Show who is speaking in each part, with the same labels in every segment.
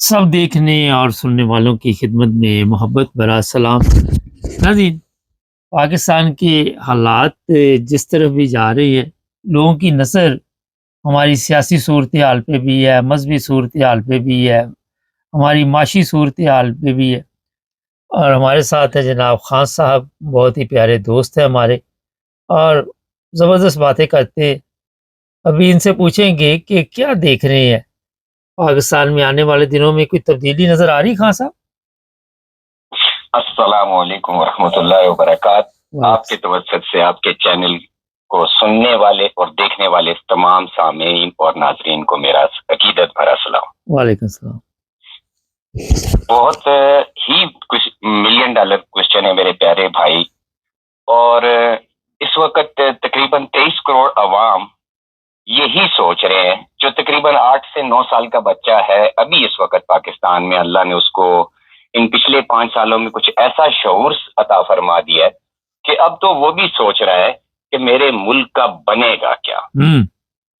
Speaker 1: سب دیکھنے اور سننے والوں کی خدمت میں محبت بھرا سلام۔ ناظرین، پاکستان کے حالات جس طرف بھی جا رہے ہیں، لوگوں کی نظر ہماری سیاسی صورتحال پہ بھی ہے، مذہبی صورتحال پہ بھی ہے، ہماری معاشی صورتحال پہ بھی ہے۔ اور ہمارے ساتھ ہے جناب خان صاحب، بہت ہی پیارے دوست ہیں ہمارے، اور زبردست باتیں کرتے ہیں۔ ابھی ان سے پوچھیں گے کہ کیا دیکھ رہے ہیں، پاکستان میں آنے والے دنوں میں کوئی تبدیلی نظر آ رہی خان صاحب؟
Speaker 2: السلام علیکم ورحمۃ اللہ وبرکاتہ۔ آپ کے توسط سے آپ کے چینل کو سننے والے اور دیکھنے والے تمام سامعین اور ناظرین کو میرا عقیدت بھرا سلام۔
Speaker 1: وعلیکم السلام۔
Speaker 2: بہت ہی کچھ ملین ڈالر کوشچن ہے میرے پیارے بھائی، اور اس وقت تقریباً 23 کروڑ عوام یہی سوچ رہے ہیں، جو تقریباً 8 سے 9 سال کا بچہ ہے ابھی اس وقت پاکستان میں، اللہ نے اس کو ان پچھلے 5 سالوں میں کچھ ایسا شعور عطا فرما دیا ہے کہ اب تو وہ بھی سوچ رہا ہے کہ میرے ملک کا بنے گا کیا۔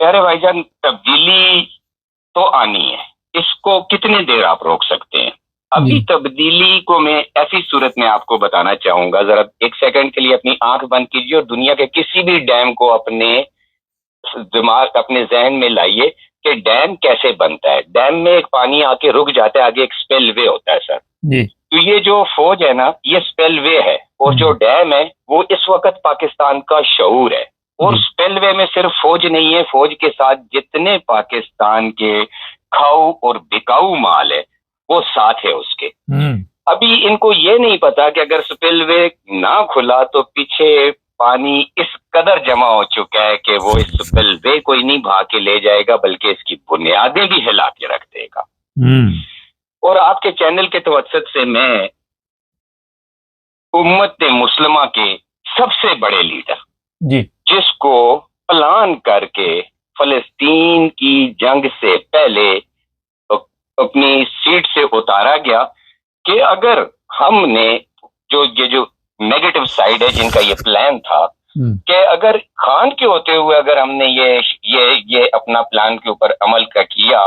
Speaker 2: پیارے بھائی جان، تبدیلی تو آنی ہے، اس کو کتنے دیر آپ روک سکتے ہیں؟ ابھی تبدیلی کو میں ایسی صورت میں آپ کو بتانا چاہوں گا، ذرا ایک سیکنڈ کے لیے اپنی آنکھ بند کیجیے اور دنیا کے کسی بھی ڈیم کو اپنے دماغ اپنے ذہن میں لائیے کہ ڈیم کیسے بنتا ہے۔ ڈیم میں ایک پانی آ کے رک جاتا ہے، آگے ایک سپیل وے ہوتا ہے سر۔ تو یہ جو فوج ہے نا، یہ سپیل وے ہے، اور جو ڈیم ہے وہ اس وقت پاکستان کا شعور ہے۔ اور سپیل وے میں صرف فوج نہیں ہے، فوج کے ساتھ جتنے پاکستان کے کھاؤ اور بکاؤ مال ہے وہ ساتھ ہے اس کے۔ ابھی ان کو یہ نہیں پتا کہ اگر سپیل وے نہ کھلا تو پیچھے پانی اس قدر جمع ہو چکا ہے کہ وہ اس سپیل وے کو ہی نہیں بھا کے لے جائے گا، بلکہ اس کی بنیادیں بھی ہلا کے رکھ دے گا۔ اور آپ کے چینل کے توسط سے میں امت مسلمہ کے سب سے بڑے لیڈر جس کو پلان کر کے فلسطین کی جنگ سے پہلے اپنی سیٹ سے اتارا گیا کہ اگر ہم نے جو نیگیٹو سائیڈ ہے جن کا یہ پلان تھا کہ اگر خان کے ہوتے ہوئے اگر ہم نے یہ اپنا پلان کے اوپر عمل کا کیا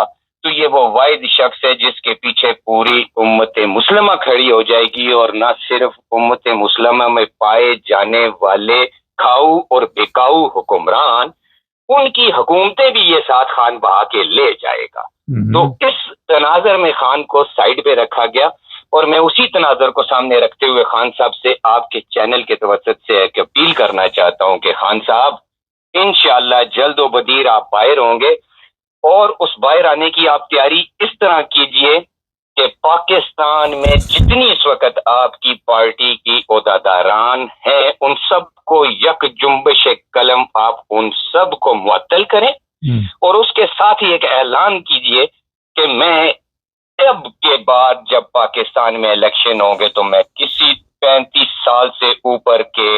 Speaker 2: تو یہ وہ واحد شخص ہے جس کے پیچھے پوری امت مسلمہ کھڑی ہو جائے گی، اور نہ صرف امت مسلمہ میں پائے جانے والے کھاؤ اور بکاؤ حکمران، ان کی حکومتیں بھی یہ ساتھ خان بہا کے لے جائے گا۔ تو اس تناظر میں خان کو سائیڈ پہ رکھا گیا، اور میں اسی تناظر کو سامنے رکھتے ہوئے خان صاحب سے آپ کے چینل کے توسط سے ایک اپیل کرنا چاہتا ہوں کہ خان صاحب انشاءاللہ جلد و بدیر آپ باہر ہوں گے، اور اس باہر آنے کی آپ تیاری اس طرح کیجئے کہ پاکستان میں جتنی اس وقت آپ کی پارٹی کی عہدیداران ہیں ان سب کو یک جنبش قلم آپ ان سب کو معطل کریں، اور اس کے ساتھ ہی ایک اعلان کیجئے کہ میں اب کے بعد جب پاکستان میں الیکشن ہوں گے تو میں کسی 35 سال سے اوپر کے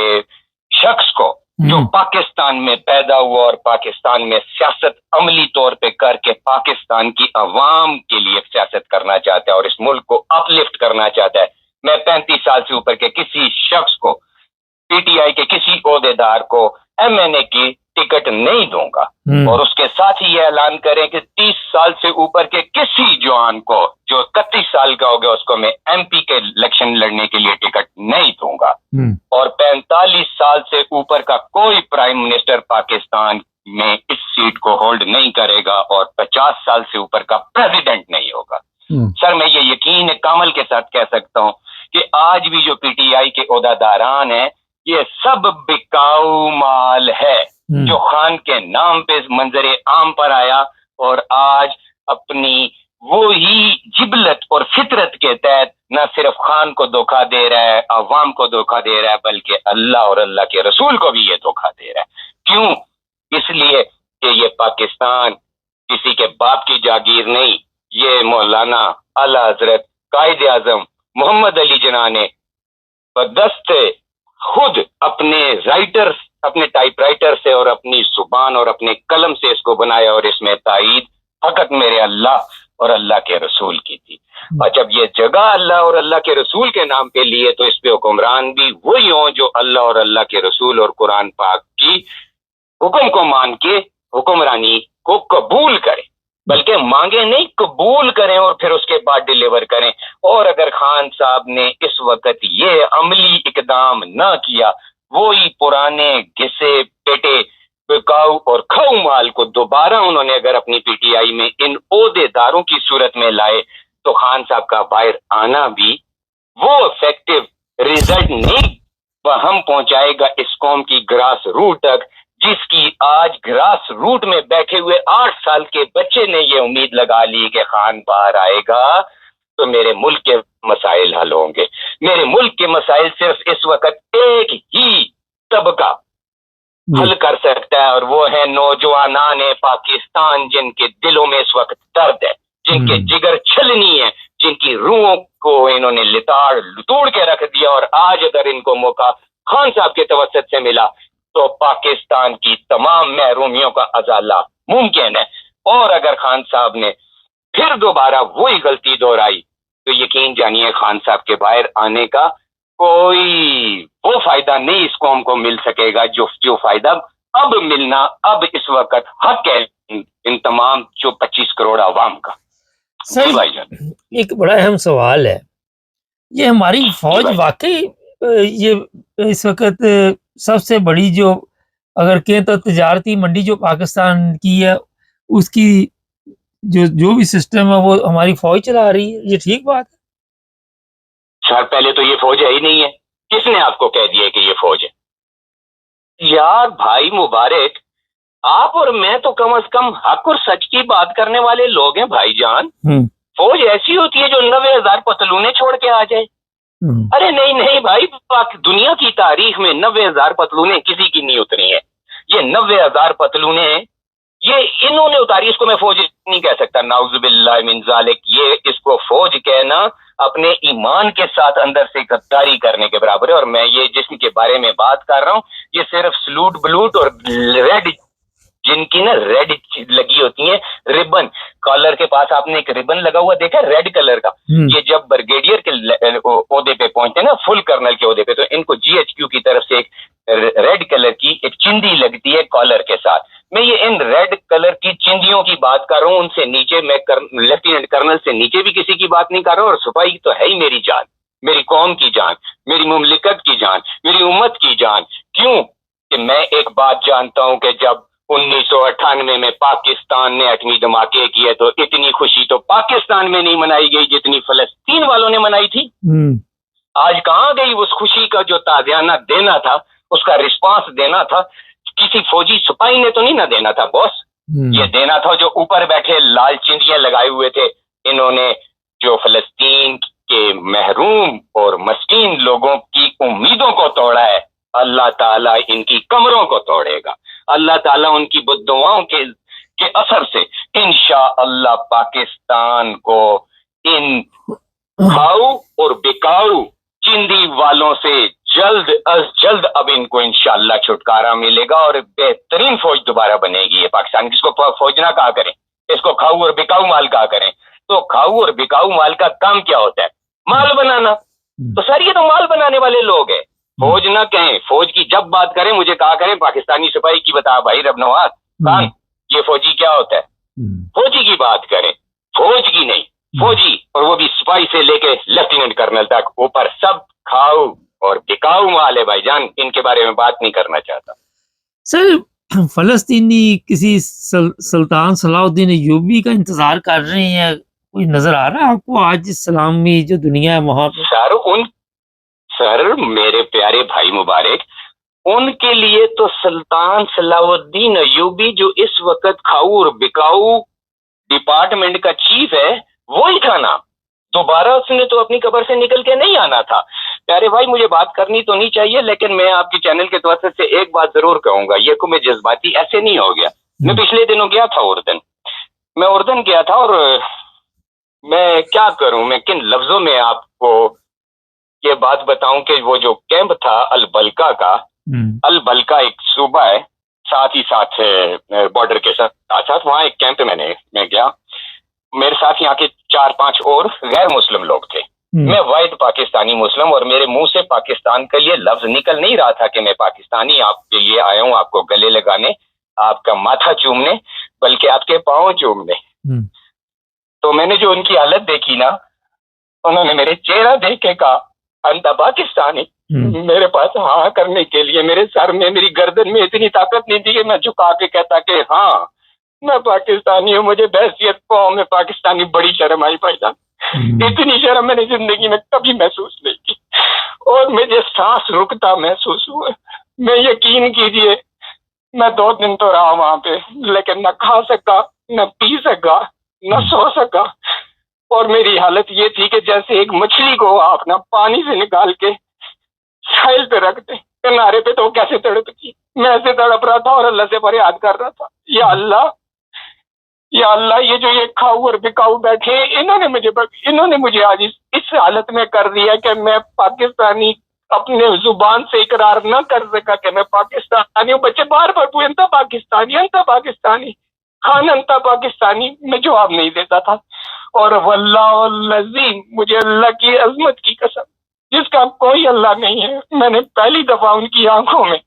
Speaker 2: شخص کو جو پاکستان میں پیدا ہوا اور پاکستان میں سیاست عملی طور پہ کر کے پاکستان کی عوام کے لیے سیاست کرنا چاہتا ہے اور اس ملک کو اپ لفٹ کرنا چاہتا ہے، میں 35 سال سے اوپر کے کسی شخص کو، پی ٹی آئی کے کسی عہدیدار کو ایم این اے کی ٹکٹ نہیں دوں گا۔ اور اس کے ساتھ ہی یہ اعلان کریں کہ 30 سال سے اوپر کے کسی جوان کو جو 31 سال کا ہو گیا اس کو میں ایم پی کے الیکشن لڑنے کے لیے ٹکٹ نہیں دوں گا، اور 45 سال سے اوپر کا کوئی پرائم منسٹر پاکستان میں اس سیٹ کو ہولڈ نہیں کرے گا، اور 50 سال سے اوپر کا پریزیڈنٹ نہیں ہوگا۔ سر میں یہ یقین کامل کے ساتھ کہہ سکتا ہوں کہ آج بھی جو پی ٹی آئی کے عہدیداران ہیں یہ سب بکاؤ مال ہے جو خان کے نام پہ منظر عام پر آیا، اور آج اپنی وہی جبلت اور فطرت کے تحت نہ صرف خان کو دھوکہ دے رہا ہے، عوام کو دھوکہ دے رہا ہے، بلکہ اللہ اور اللہ کے رسول کو بھی یہ دھوکہ دے رہا ہے۔ کیوں؟ اس لیے کہ یہ پاکستان کسی کے باپ کی جاگیر نہیں، یہ مولانا اعلیٰ حضرت قائد اعظم محمد علی جناح نے بدست خود اپنے اپنے ٹائپ رائٹر سے اور اپنی زبان اور اپنے قلم سے اس کو بنایا، اور اس میں تائید فقط میرے اللہ اور اللہ کے رسول کی تھی۔ اور جب یہ جگہ اللہ اور اللہ کے رسول کے نام پہ لیے تو اس پہ حکمران بھی وہی ہوں جو اللہ اور اللہ کے رسول اور قرآن پاک کی حکم کو مان کے حکمرانی کو قبول کرے۔ بلکہ مانگے نہیں، قبول کریں اور پھر اس کے بعد ڈیلیور کریں. اور اگر خان صاحب نے اس وقت یہ عملی اقدام نہ کیا، وہی پرانے گھسے پیٹے بکاؤ اور کھاؤ مال کو دوبارہ انہوں نے اگر اپنی پی ٹی آئی میں ان عہدے داروں کی صورت میں لائے تو خان صاحب کا باہر آنا بھی وہ افیکٹو ریزلٹ نہیں ہم پہنچائے گا اس قوم کی گراس روٹ تک، جس کی آج گراس روٹ میں بیٹھے ہوئے 8 سال کے بچے نے یہ امید لگا لی کہ خان باہر آئے گا تو میرے ملک کے مسائل حل ہوں گے. میرے ملک کے مسائل صرف اس وقت ایک ہی طبقہ حل کر سکتا ہے، اور وہ ہے نوجوانان پاکستان، جن کے دلوں میں اس وقت درد ہے، جن کے جگر چھلنی ہے، جن کی روحوں کو انہوں نے لتوڑ کے رکھ دیا. اور آج اگر ان کو موقع خان صاحب کے توسط سے ملا تو پاکستان کی تمام محرومیوں کا ازالہ ممکن ہے. اور اگر خان صاحب نے پھر دوبارہ وہی غلطی دہرائی تو یقین جانیے خان صاحب کے باہر آنے کا کوئی وہ فائدہ نہیں اس قوم کو مل سکے گا جو فائدہ اب ملنا اب اس وقت حق ہے ان تمام جو 25 کروڑ عوام کا.
Speaker 1: سر
Speaker 2: بھائی جان
Speaker 1: ایک بڑا اہم سوال ہے، یہ ہماری فوج واقعی یہ اس وقت سب سے بڑی جو اگر کہیں تو تجارتی منڈی جو پاکستان کی ہے اس کی جو بھی سسٹم ہے وہ ہماری فوج چلا رہی ہے، یہ ٹھیک بات ہے؟
Speaker 2: سر پہلے تو یہ فوج ہے ہی نہیں ہے. کس نے آپ کو کہہ دیا کہ یہ فوج ہے؟ یار بھائی مبارک، آپ اور میں تو کم از کم حق اور سچ کی بات کرنے والے لوگ ہیں بھائی جان. فوج ایسی ہوتی ہے جو 90,000 پتلونے چھوڑ کے آ جائے؟ ارے نہیں بھائی، دنیا کی تاریخ میں 90,000 پتلونے کسی کی نہیں اتری ہیں. یہ 90,000 پتلونے یہ انہوں نے اتاری، اس کو میں فوج نہیں کہہ سکتا، نعوذ باللہ من ذالک. یہ اس کو فوج کہنا اپنے ایمان کے ساتھ اندر سے غداری کرنے کے برابر ہے. اور میں یہ جسم کے بارے میں بات کر رہا ہوں، یہ صرف سلوٹ بلوٹ اور ریڈ، جن کی نا ریڈ لگی ہوتی ہیں ربن کالر کے پاس، آپ نے ایک ربن لگا ہوا دیکھا ریڈ کلر کا، یہ جب برگیڈیئر کے عہدے پہ پہنچتے ہیں نا، فل کرنل کے عہدے پہ، تو ان کو جی ایچ کیو کی طرف سے ایک ریڈ کلر کی ایک چندی لگتی ہے کالر کے ساتھ. میں یہ ان ریڈ کلر کی چندیوں کی بات کر رہا ہوں، ان سے نیچے میں لیفٹیننٹ کرنل سے نیچے بھی کسی کی بات نہیں کر رہا ہوں. اور سپاہی تو ہے ہی میری جان، میری قوم کی جان، میری مملکت کی جان، میری امت کی جان. کیوں کہ میں ایک بات جانتا ہوں کہ جب 1998 میں پاکستان نے ایٹمی دھماکے کیے تو اتنی خوشی تو پاکستان میں نہیں منائی گئی جتنی فلسطین والوں نے منائی تھی. آج کہاں گئی اس خوشی کا جو تازیانہ دینا تھا، اس کا رسپانس دینا تھا؟ کسی فوجی سپاہی نے تو نہیں نہ دینا تھا بوس. یہ دینا تھا جو اوپر بیٹھے لال چندیاں لگائے ہوئے تھے، انہوں نے جو فلسطین کے محروم اور مسکین لوگوں کی امیدوں کو توڑا ہے. اللہ تعالیٰ ان کی کمروں کو توڑے گا. اللہ تعالیٰ ان کی بددعاؤں کے اثر سے انشاءاللہ پاکستان کو ان کھاؤ اور بکاؤ چندی والوں سے جلد از جلد اب ان کو انشاءاللہ چھٹکارا ملے گا اور بہترین فوج دوبارہ بنے گی یہ پاکستان. جس کو فوج نہ کہا کریں، اس کو کھاؤ اور بکاؤ مال کہا کریں. تو کھاؤ اور بکاؤ مال کا کام کیا ہوتا ہے؟ مال بنانا. تو سر یہ تو مال بنانے والے لوگ ہیں. فوج نہ کہیں، فوج کی جب بات کریں مجھے کہا کریں پاکستانی سپاہی کی بتا بھائی رب نواز خان یہ فوجی کیا ہوتا ہے. فوجی کی بات کریں، فوج کی نہیں، فوجی، اور وہ بھی سپاہی سے لے کے لیفٹیننٹ کرنل تک، اوپر سب کھاؤ اور بکاؤ مال ہے بھائی جان. ان کے بارے میں بات نہیں کرنا چاہتا.
Speaker 1: سر فلسطینی کسی سلطان صلاح الدین ایوبی کا انتظار کر رہے ہیں، کوئی نظر آ رہا ہے آپ کو آج اسلامی جو دنیا ہے وہاں پہ؟
Speaker 2: سر میرے پیارے بھائی مبارک، ان کے لیے تو سلطان صلاح الدین ایوبی جو اس وقت کھاؤ اور بکاؤ ڈپارٹمنٹ کا چیف ہے وہی تھا نا. دوبارہ اس نے تو اپنی قبر سے نکل کے نہیں آنا تھا. پیارے بھائی مجھے بات کرنی تو نہیں چاہیے، لیکن میں آپ کے چینل کے توسط سے ایک بات ضرور کہوں گا. یہ کو میں جذباتی ایسے نہیں ہو گیا. میں پچھلے دنوں گیا تھا اردن گیا تھا، اور میں کیا کروں، میں کن لفظوں میں آپ کو یہ بات بتاؤں کہ وہ جو کیمپ تھا البلکا کا، البلکا ایک صوبہ ہے ساتھ ہی ساتھ بارڈر کے ساتھ، وہاں ایک کیمپ میں گیا. میرے ساتھ یہاں کے 4-5 اور غیر مسلم لوگ تھے. میں واحد پاکستانی مسلم، اور میرے منہ سے پاکستان کے لیے لفظ نکل نہیں رہا تھا کہ میں پاکستانی آپ کے لیے آیا ہوں، آپ کو گلے لگانے، آپ کا ماتھا چومنے، بلکہ آپ کے پاؤں چومنے. تو میں نے جو ان کی حالت دیکھی نا، انہوں نے میرے چہرہ دیکھ کے کہا انت پاکستانی. میرے پاس ہاں کرنے کے لیے میرے سر میں، میری گردن میں اتنی طاقت نہیں تھی کہ میں جھکا کے کہتا کہ ہاں میں پاکستانی ہوں، مجھے بحیثیت قوم میں پاکستانی بڑی شرم آئی بھائی جان. اتنی شرم میں نے زندگی میں کبھی محسوس نہیں کی، اور مجھے سانس رکتا محسوس ہوا. میں یقین کیجئے میں 2 دن تو رہا وہاں پہ، لیکن نہ کھا سکا، نہ پی سکا، نہ سو سکا. اور میری حالت یہ تھی کہ جیسے ایک مچھلی کو آپ نا پانی سے نکال کے ساحل پہ رکھ دیں کنارے پہ، تو وہ کیسے تڑپتی، میں ایسے تڑپ رہا تھا اور اللہ سے فریاد کر رہا تھا، یا اللہ یا اللہ، یہ جو یہ کھاؤ اور بکاؤ بیٹھے انہوں نے مجھے آج اس حالت میں کر دیا کہ میں پاکستانی اپنے زبان سے اقرار نہ کر سکا کہ میں پاکستانی ہوں. بچے بار بار پوچھتے انت پاکستانی، انت پاکستانی، خان انت پاکستانی، میں جواب نہیں دیتا تھا. اور واللہ العظیم، مجھے اللہ کی عظمت کی قسم جس کا کوئی اللہ نہیں ہے، میں نے پہلی دفعہ ان کی آنکھوں میں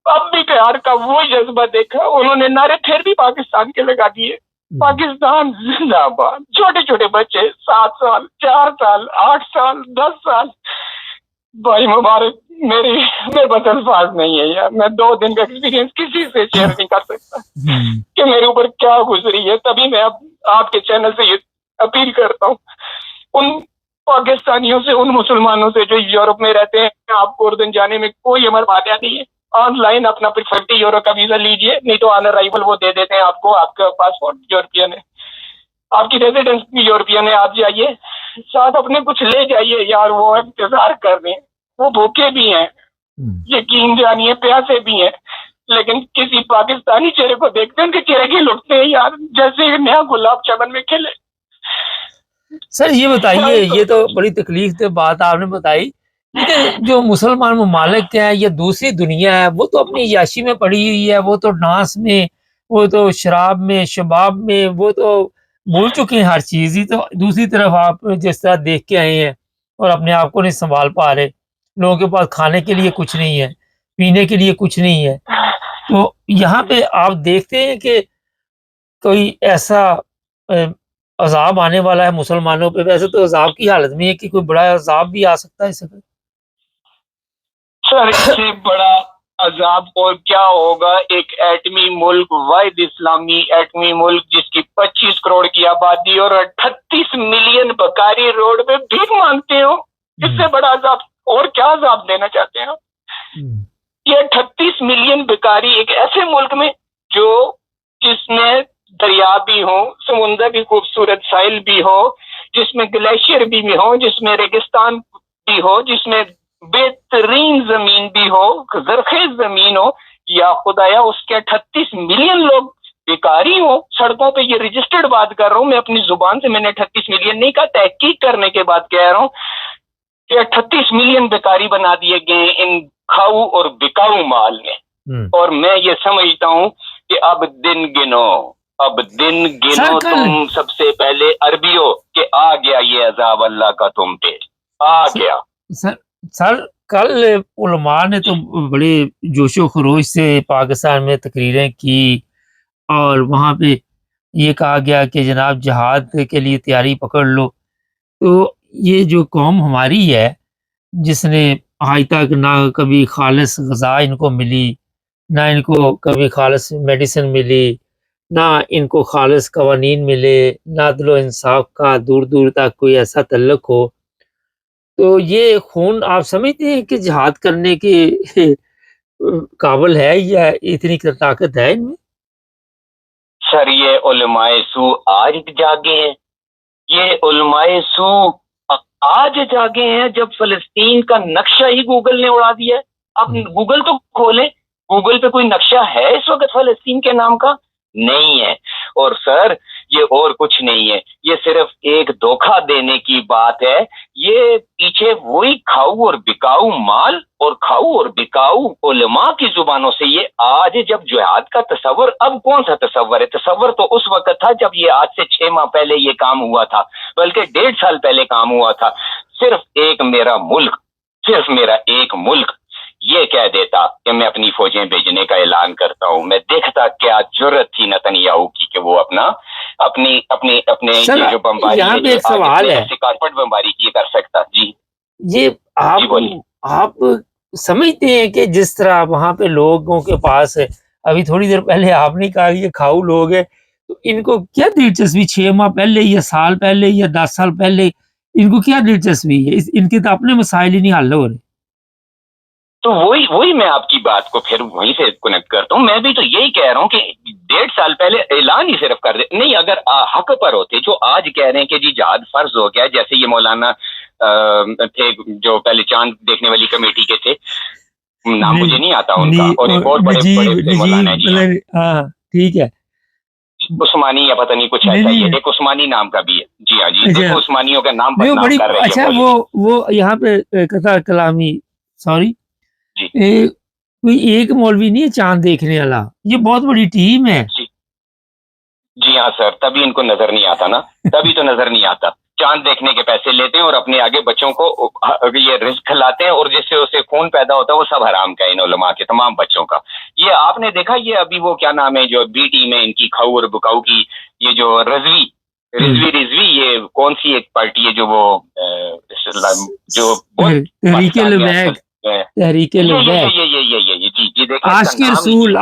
Speaker 2: اب بھی پیار کا وہ جذبہ دیکھا. انہوں نے نعرے پھر بھی پاکستان کے لگا دیے، پاکستان زندہ باد. چھوٹے چھوٹے بچے 7 سال، 4 سال، 8 سال، 10 سال. بھائی مبارک، میرے پاس الفاظ نہیں ہے یار، میں 2 دن کا ایکسپیرینس کسی سے شیئر نہیں کر سکتا کہ میرے اوپر کیا گزری ہے. تبھی میں اب آپ کے چینل سے یہ اپیل کرتا ہوں ان پاکستانیوں سے، ان مسلمانوں سے جو یورپ میں رہتے ہیں، آپ کو اردن جانے میں کوئی امر وعدہ نہیں ہے. آن لائن اپنا 50 یورو کا ویزا لیجئے، نہیں تو آن ارائیول وہ دے دیتے ہیں آپ کو، آپ کا پاسپورٹ یورپین ہے، آپ کی ریزیڈنس بھی یورپین ہے. آپ جائیے، ساتھ اپنے کچھ لے جائیے یار، وہ انتظار کر رہے ہیں، وہ بھوکے بھی ہیں، یقین جانیے پیاسے بھی ہیں، لیکن کسی پاکستانی چہرے کو دیکھتے ہیں ان کے چہرے کی لٹتے ہیں یار، جیسے نیا گلاب چمن میں کھلے.
Speaker 1: سر یہ بتائیے، یہ تو بڑی تکلیف دہ بات آپ نے بتائی، لیکن جو مسلمان ممالک ہیں یا دوسری دنیا ہے، وہ تو اپنی عیاشی میں پڑی ہوئی ہے، وہ تو ڈانس میں، وہ تو شراب میں، شباب میں، وہ تو بھول چکے ہیں ہر چیز ہی. تو دوسری طرف آپ جس طرح دیکھ کے آئے ہیں اور اپنے آپ کو نہیں سنبھال پا رہے، لوگوں کے پاس کھانے کے لیے کچھ نہیں ہے، پینے کے لیے کچھ نہیں ہے، تو یہاں پہ آپ دیکھتے ہیں کہ کوئی ایسا عذاب آنے والا ہے مسلمانوں پہ؟ ویسے تو عذاب کی حالت میں ہے کہ کوئی بڑا عذاب بھی آ سکتا ہے اس سے.
Speaker 2: سر اس سے بڑا عذاب اور کیا ہوگا؟ ایک ایٹمی ملک، واحد اسلامی ایٹمی ملک جس کی 25 کروڑ کی آبادی اور 38 ملین بکاری روڈ پہ بھیک مانگتے ہو، اس سے بڑا عذاب اور کیا عذاب دینا چاہتے ہیں آپ؟ یہ 38 ملین بکاری ایک ایسے ملک میں جس میں دریا بھی ہو، سمندر بھی خوبصورت ساحل بھی ہو، جس میں گلیشیئر بھی ہو، جس میں ریگستان بھی ہو، جس میں بہترین زمین بھی ہو، زرخیز زمین ہو، یا خدایا اس کے 38 ملین لوگ بیکاری ہو سڑکوں پہ. یہ رجسٹرڈ بات کر رہا ہوں میں اپنی زبان سے، میں نے 38 ملین نہیں کہا، تحقیق کرنے کے بعد کہہ رہا ہوں کہ 38 ملین بیکاری بنا دیے گئے ان کھاؤ اور بکاؤ مال میں. اور میں یہ سمجھتا ہوں کہ اب دن گنو تم سب سے پہلے عربیوں کہ آ گیا یہ عذاب اللہ کا تم پہ آ گیا.
Speaker 1: سر کل علماء نے تو بڑے جوش و خروش سے پاکستان میں تقریریں کی، اور وہاں پہ یہ کہا گیا کہ جناب جہاد کے لیے تیاری پکڑ لو. تو یہ جو قوم ہماری ہے جس نے آج تک نہ کبھی خالص غذا ان کو ملی، نہ ان کو کبھی خالص میڈیسن ملی، نہ ان کو خالص قوانین ملے، نہ عدل و انصاف کا دور دور تک کوئی ایسا تعلق ہو، تو یہ خون آپ سمجھتے ہیں کہ جہاد کرنے کے قابل ہے یا اتنی طاقت ہے ان میں؟
Speaker 2: سر یہ علماء سو آج جاگے ہیں، یہ علماء سو آج جاگے ہیں جب فلسطین کا نقشہ ہی گوگل نے اڑا دیا ہے. آپ گوگل تو کھولیں، گوگل پہ کوئی نقشہ ہے اس وقت فلسطین کے نام کا؟ نہیں ہے. اور سر یہ اور کچھ نہیں ہے، یہ صرف ایک دھوکہ دینے کی بات ہے. یہ پیچھے وہی کھاؤ اور بکاؤ مال اور کھاؤ اور بکاؤ علماء کی زبانوں سے یہ آج جب جہاد کا تصور، اب کون سا تصور ہے؟ تصور تو اس وقت تھا جب یہ آج سے 6 ماہ پہلے یہ کام ہوا تھا، بلکہ 1.5 سال پہلے کام ہوا تھا. صرف ایک میرا ملک یہ کہہ دیتا کہ میں اپنی فوجیں بھیجنے کا اعلان کرتا ہوں، میں دیکھتا کیا جرت تھی نتنیاہو کی کہ وہ اپنے یہ جو بمباری
Speaker 1: یہاں پہ ایک سوال ہے،
Speaker 2: کارپٹ بمباری کی کر سکتا. جی
Speaker 1: یہ
Speaker 2: جی بولیے.
Speaker 1: آپ سمجھتے ہیں کہ جس طرح وہاں پہ لوگوں کے پاس ابھی تھوڑی دیر پہلے آپ نے کہا یہ کھاؤ لوگ ہیں، تو ان کو کیا دلچسپی 6 ماہ پہلے یا سال پہلے یا 10 سال پہلے ان کو کیا دلچسپی ہے؟ ان کے تو اپنے مسائل ہی نہیں حل ہو رہے.
Speaker 2: تو وہی میں آپ کی بات کو پھر وہیں سے کنیکٹ کرتا ہوں. میں بھی تو یہی کہہ رہا ہوں کہ 1.5 سال پہلے اعلان ہی صرف کر دے. نہیں، اگر حق پر ہوتے جو آج کہہ رہے ہیں کہ جی جہاد فرض ہو گیا، جیسے یہ مولانا تھے جو پہلے چاند دیکھنے والی کمیٹی کے تھے، نام مجھے نہیں آتا ان کا، اور ایک اور بڑے مولانا جی
Speaker 1: ہاں ٹھیک ہے،
Speaker 2: عثمانی یا پتہ نہیں کچھ ایسا ہی ہے، ایک عثمانی نام کا بھی ہے. جی ہاں جی، دیکھو عثمانیوں کا نام بدنام کر رہے ہیں.
Speaker 1: اچھا وہ یہاں پہ قطع کلامی سوری
Speaker 2: جی
Speaker 1: کوئی ایک مولوی نہیں ہے چاند دیکھنے والا، یہ بہت بڑی ٹیم ہے.
Speaker 2: جی ہاں سر، تبھی ان کو نظر نہیں آتا نا، تبھی تو نظر نہیں آتا. چاند دیکھنے کے پیسے لیتے ہیں اور اپنے آگے بچوں کو یہ رزق کھلاتے ہیں، اور جس سے اسے خون پیدا ہوتا ہے وہ سب حرام کا ان علماء کے تمام بچوں کا. یہ آپ نے دیکھا، یہ ابھی وہ کیا نام ہے جو بی ٹی میں ان کی کھاؤ اور بکاؤ کی، یہ جو رضوی یہ کون سی ایک پارٹی ہے جو وہ جو
Speaker 1: تحریک لبیک عاشق رسول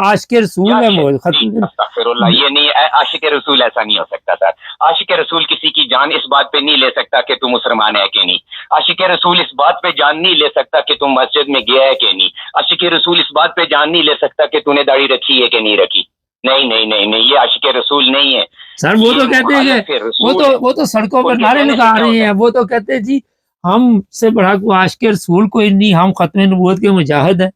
Speaker 1: ہے وہ ختم.
Speaker 2: استغفر اللہ، یہ نہیں، عاشق رسول ایسا نہیں ہو سکتا سر. عاشق رسول کسی کی جان اس بات پہ نہیں لے سکتا کہ تم مسلمان ہے کہ نہیں. عاشق رسول اس بات پہ جان نہیں لے سکتا کہ تم مسجد میں گیا ہے کہ نہیں. عاشق رسول اس بات پہ جان نہیں لے سکتا کہ تم نے داڑھی رکھی ہے کہ نہیں رکھی. نہیں نہیں نہیں نہیں، یہ عاشق رسول نہیں ہے
Speaker 1: سر. وہ تو کہتے ہیں کہ وہ تو سڑکوں پر نعرے لگا رہے ہیں، وہ تو کہتے ہیں جی ہم سے بڑا کوئی عاشق رسول کوئی نہیں، ہم ختم نبوت کے مجاہد ہیں.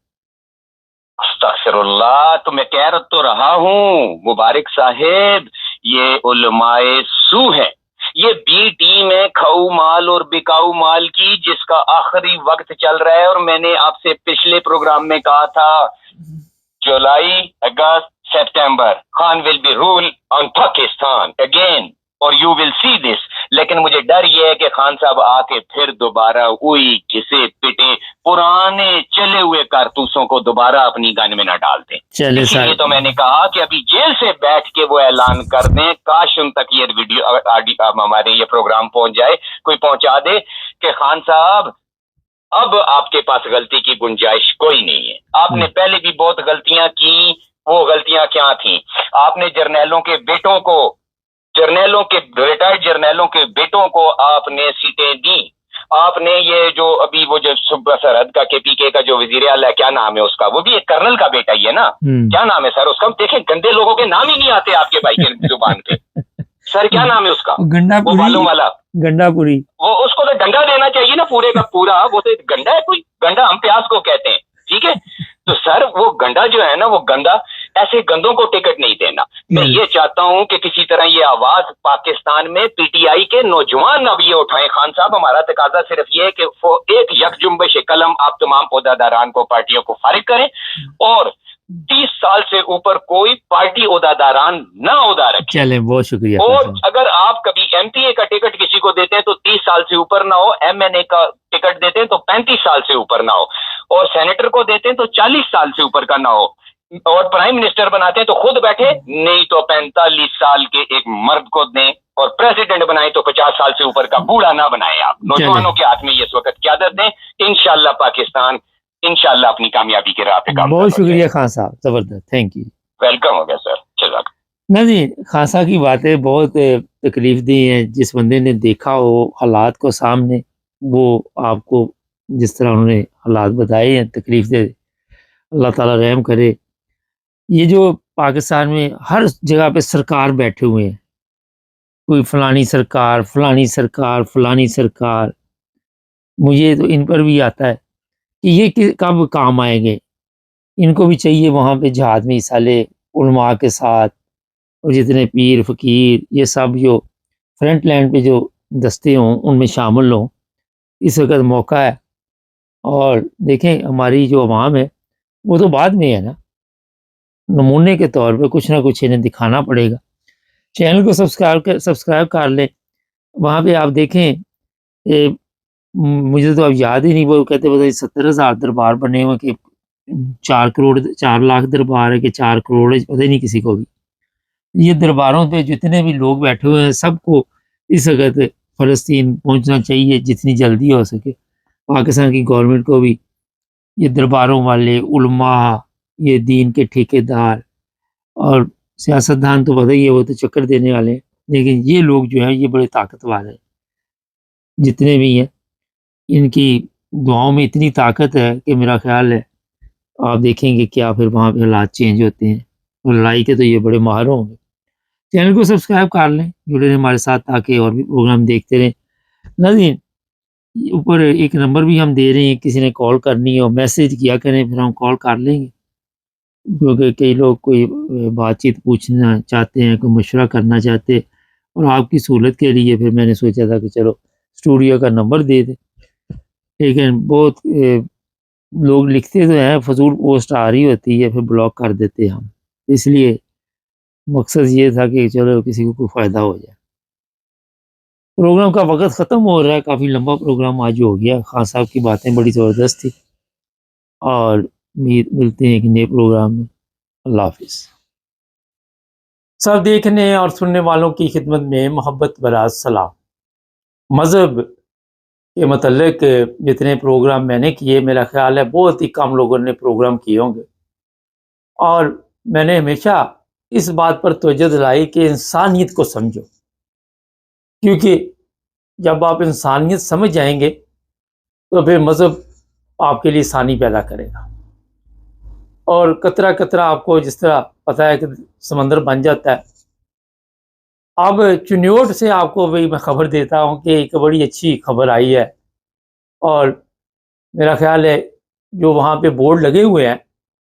Speaker 2: استغفر اللہ، تو میں کہہ تو رہا ہوں مبارک صاحب، یہ علماء سو ہے، یہ بی ٹیم ہے کھاؤ مال اور بکاؤ مال کی، جس کا آخری وقت چل رہا ہے. اور میں نے آپ سے پچھلے پروگرام میں کہا تھا July August September Khan will be roll on Pakistan again اور یو ول سی دس. لیکن مجھے ڈر یہ ہے کہ خان صاحب آ کے پھر دوبارہ وہی گھسے پٹے پرانے چلے ہوئے کارتوسوں کو دوبارہ اپنی گن میں نہ ڈال دیں. اسی لیے تو میں نے کہا کہ ابھی جیل سے بیٹھ کے وہ اعلان کر دیں. کاش ان تک یہ ویڈیو ہمارے یہ پروگرام پہنچ جائے، کوئی پہنچا دے کہ خان صاحب اب آپ کے پاس غلطی کی گنجائش کوئی نہیں ہے. آپ نے پہلے بھی بہت غلطیاں کی. وہ غلطیاں کیا تھیں؟ آپ نے جرنیلوں کے ریٹائرڈ جرنیلوں کے بیٹوں کو آپ نے سیٹیں دی. آپ نے یہ جو ابھی وہ جو صوبہ سرحد کا کے پی کے کا جو وزیر اعلیٰ کیا نام ہے اس کا، وہ بھی ایک کرنل کا بیٹا ہی ہے نا. کیا نام ہے سر اس کا؟ دیکھیں گندے لوگوں کے نام ہی نہیں آتے آپ کے بھائی کے زبان پہ. سر کیا نام ہے اس کا؟ وہ بالوں والا
Speaker 1: گنڈا پوری.
Speaker 2: وہ اس کو تو گنڈا دینا چاہیے نا پورے کا پورا. وہ تو گنڈا ہے، کوئی گنڈا ہم پیاز کو کہتے ہیں، ٹھیک ہے. تو سر وہ گنڈا جو ہے نا، وہ گندا، ایسے گندوں کو ٹکٹ نہیں دینا. میں یہ چاہتا ہوں کہ کسی طرح یہ آواز پاکستان میں پی ٹی آئی کے نوجوان اب یہ اٹھائیں. خان صاحب ہمارا تقاضا صرف یہ ہے کہ ایک یک جنبش قلم آپ تمام عہدیداران کو، پارٹیوں کو فارغ کریں، اور 30 سال سے اوپر کوئی پارٹی عہدیداران نہ عہدہ رکھے.
Speaker 1: چلیں بہت شکریہ.
Speaker 2: اور اگر آپ کبھی ایم پی اے کا ٹکٹ کسی کو دیتے ہیں تو 30 سال سے اوپر نہ ہو. ایم این اے کا ٹکٹ دیتے ہیں تو 35 سال سے اوپر نہ ہو. اور سینیٹر کو دیتے ہیں تو 40 سال سے اوپر کا نہ ہو. اور پرائم منسٹر بناتے ہیں تو خود بیٹھے، نہیں تو 45 سال کے ایک مرد کو دیں. اور پریزیڈنٹ بنائیں تو 50 سال سے اوپر کا بوڑھا نہ بنائیں. آپ نوجوانوں کے ہاتھ میں اس وقت قیادت دیں. انشاءاللہ پاکستان انشاءاللہ اپنی کامیابی کے راہ پہ کام.
Speaker 1: بہت شکریہ خان صاحب، زبردست، تھینک یو.
Speaker 2: ویلکم ہو گیا سر. جزاک
Speaker 1: نہیں، خاصا کی باتیں بہت تکلیف دی ہیں. جس بندے نے دیکھا ہو حالات کو سامنے، وہ آپ کو جس طرح انہوں نے حالات بتائے ہیں تکلیف دے. اللہ تعالیٰ رحم کرے. یہ جو پاکستان میں ہر جگہ پہ سرکار بیٹھے ہوئے ہیں، کوئی فلانی سرکار فلانی سرکار فلانی سرکار، مجھے تو ان پر بھی آتا ہے کہ یہ کب کام آئیں گے. ان کو بھی چاہیے وہاں پہ جہاد میں حصہ لے علماء کے ساتھ، اور جتنے پیر فقیر یہ سب جو فرنٹ لائن پہ جو دستے ہوں ان میں شامل ہوں. اس وقت موقع ہے. اور دیکھیں ہماری جو عوام ہے وہ تو بعد میں ہے نا، نمونے کے طور پہ کچھ نہ کچھ انہیں دکھانا پڑے گا. چینل کو سبسکرائب کر لیں. وہاں پہ آپ دیکھیں مجھے تو اب یاد ہی نہیں، وہ کہتے 70,000 دربار بنے ہوئے کہ 4 لاکھ دربار ہے کہ 4 کروڑ ہے، پتہ نہیں کسی کو بھی۔ یہ درباروں پہ جتنے بھی لوگ بیٹھے ہوئے ہیں سب کو اس وقت فلسطین پہنچنا چاہیے جتنی جلدی ہو سکے۔ پاکستان کی گورنمنٹ کو بھی، یہ درباروں والے، علماء، یہ دین کے ٹھیکیدار اور سیاستدان تو پتہ ہی ہے وہ تو چکر دینے والے ہیں، لیکن یہ لوگ جو ہیں یہ بڑے طاقتور ہیں، جتنے بھی ہیں ان کی دعاؤں میں اتنی طاقت ہے کہ میرا خیال ہے آپ دیکھیں گے کیا پھر وہاں پہ حالات چینج ہوتے ہیں، اور لڑائی کے تو یہ بڑے ماہر ہوں گے۔ چینل کو سبسکرائب کر لیں، جڑے رہیں ہمارے ساتھ تاکہ اور بھی پروگرام دیکھتے رہیں۔ ناظرین اوپر ایک نمبر بھی ہم دے رہے ہیں، کسی نے کال کرنی ہو میسج کیا کریں، پھر ہم کال کر لیں گے، کیونکہ کئی لوگ کوئی بات چیت پوچھنا چاہتے ہیں، کوئی مشورہ کرنا چاہتے ہیں، اور آپ کی سہولت کے لیے پھر میں نے سوچا تھا کہ چلو اسٹوڈیو کا نمبر دے دیں، لیکن بہت لوگ لکھتے تو ہیں، فضول پوسٹ آ رہی ہوتی ہے، پھر بلاک کر دیتے ہیں ہم، اس لیے مقصد یہ تھا کہ چلو کسی کو کوئی فائدہ ہو جائے۔ پروگرام کا وقت ختم ہو رہا ہے، کافی لمبا پروگرام آج ہو گیا، خان صاحب کی باتیں بڑی زبردست تھی، اور ملتے ہیں ایک نئے پروگرام میں۔ اللہ حافظ۔ سب دیکھنے اور سننے والوں کی خدمت میں محبت بھرا سلام۔ مذہب کے متعلق جتنے پروگرام میں نے کیے، میرا خیال ہے بہت ہی کم لوگوں نے پروگرام کیے ہوں گے، اور میں نے ہمیشہ اس بات پر توجہ دلائی کہ انسانیت کو سمجھو، کیونکہ جب آپ انسانیت سمجھ جائیں گے تو پھر مذہب آپ کے لیے آسانی پیدا کرے گا، اور قطرہ قطرہ آپ کو جس طرح پتہ ہے کہ سمندر بن جاتا ہے۔ اب چنیوٹ سے آپ کو بھی میں خبر دیتا ہوں کہ ایک بڑی اچھی خبر آئی ہے، اور میرا خیال ہے جو وہاں پہ بورڈ لگے ہوئے ہیں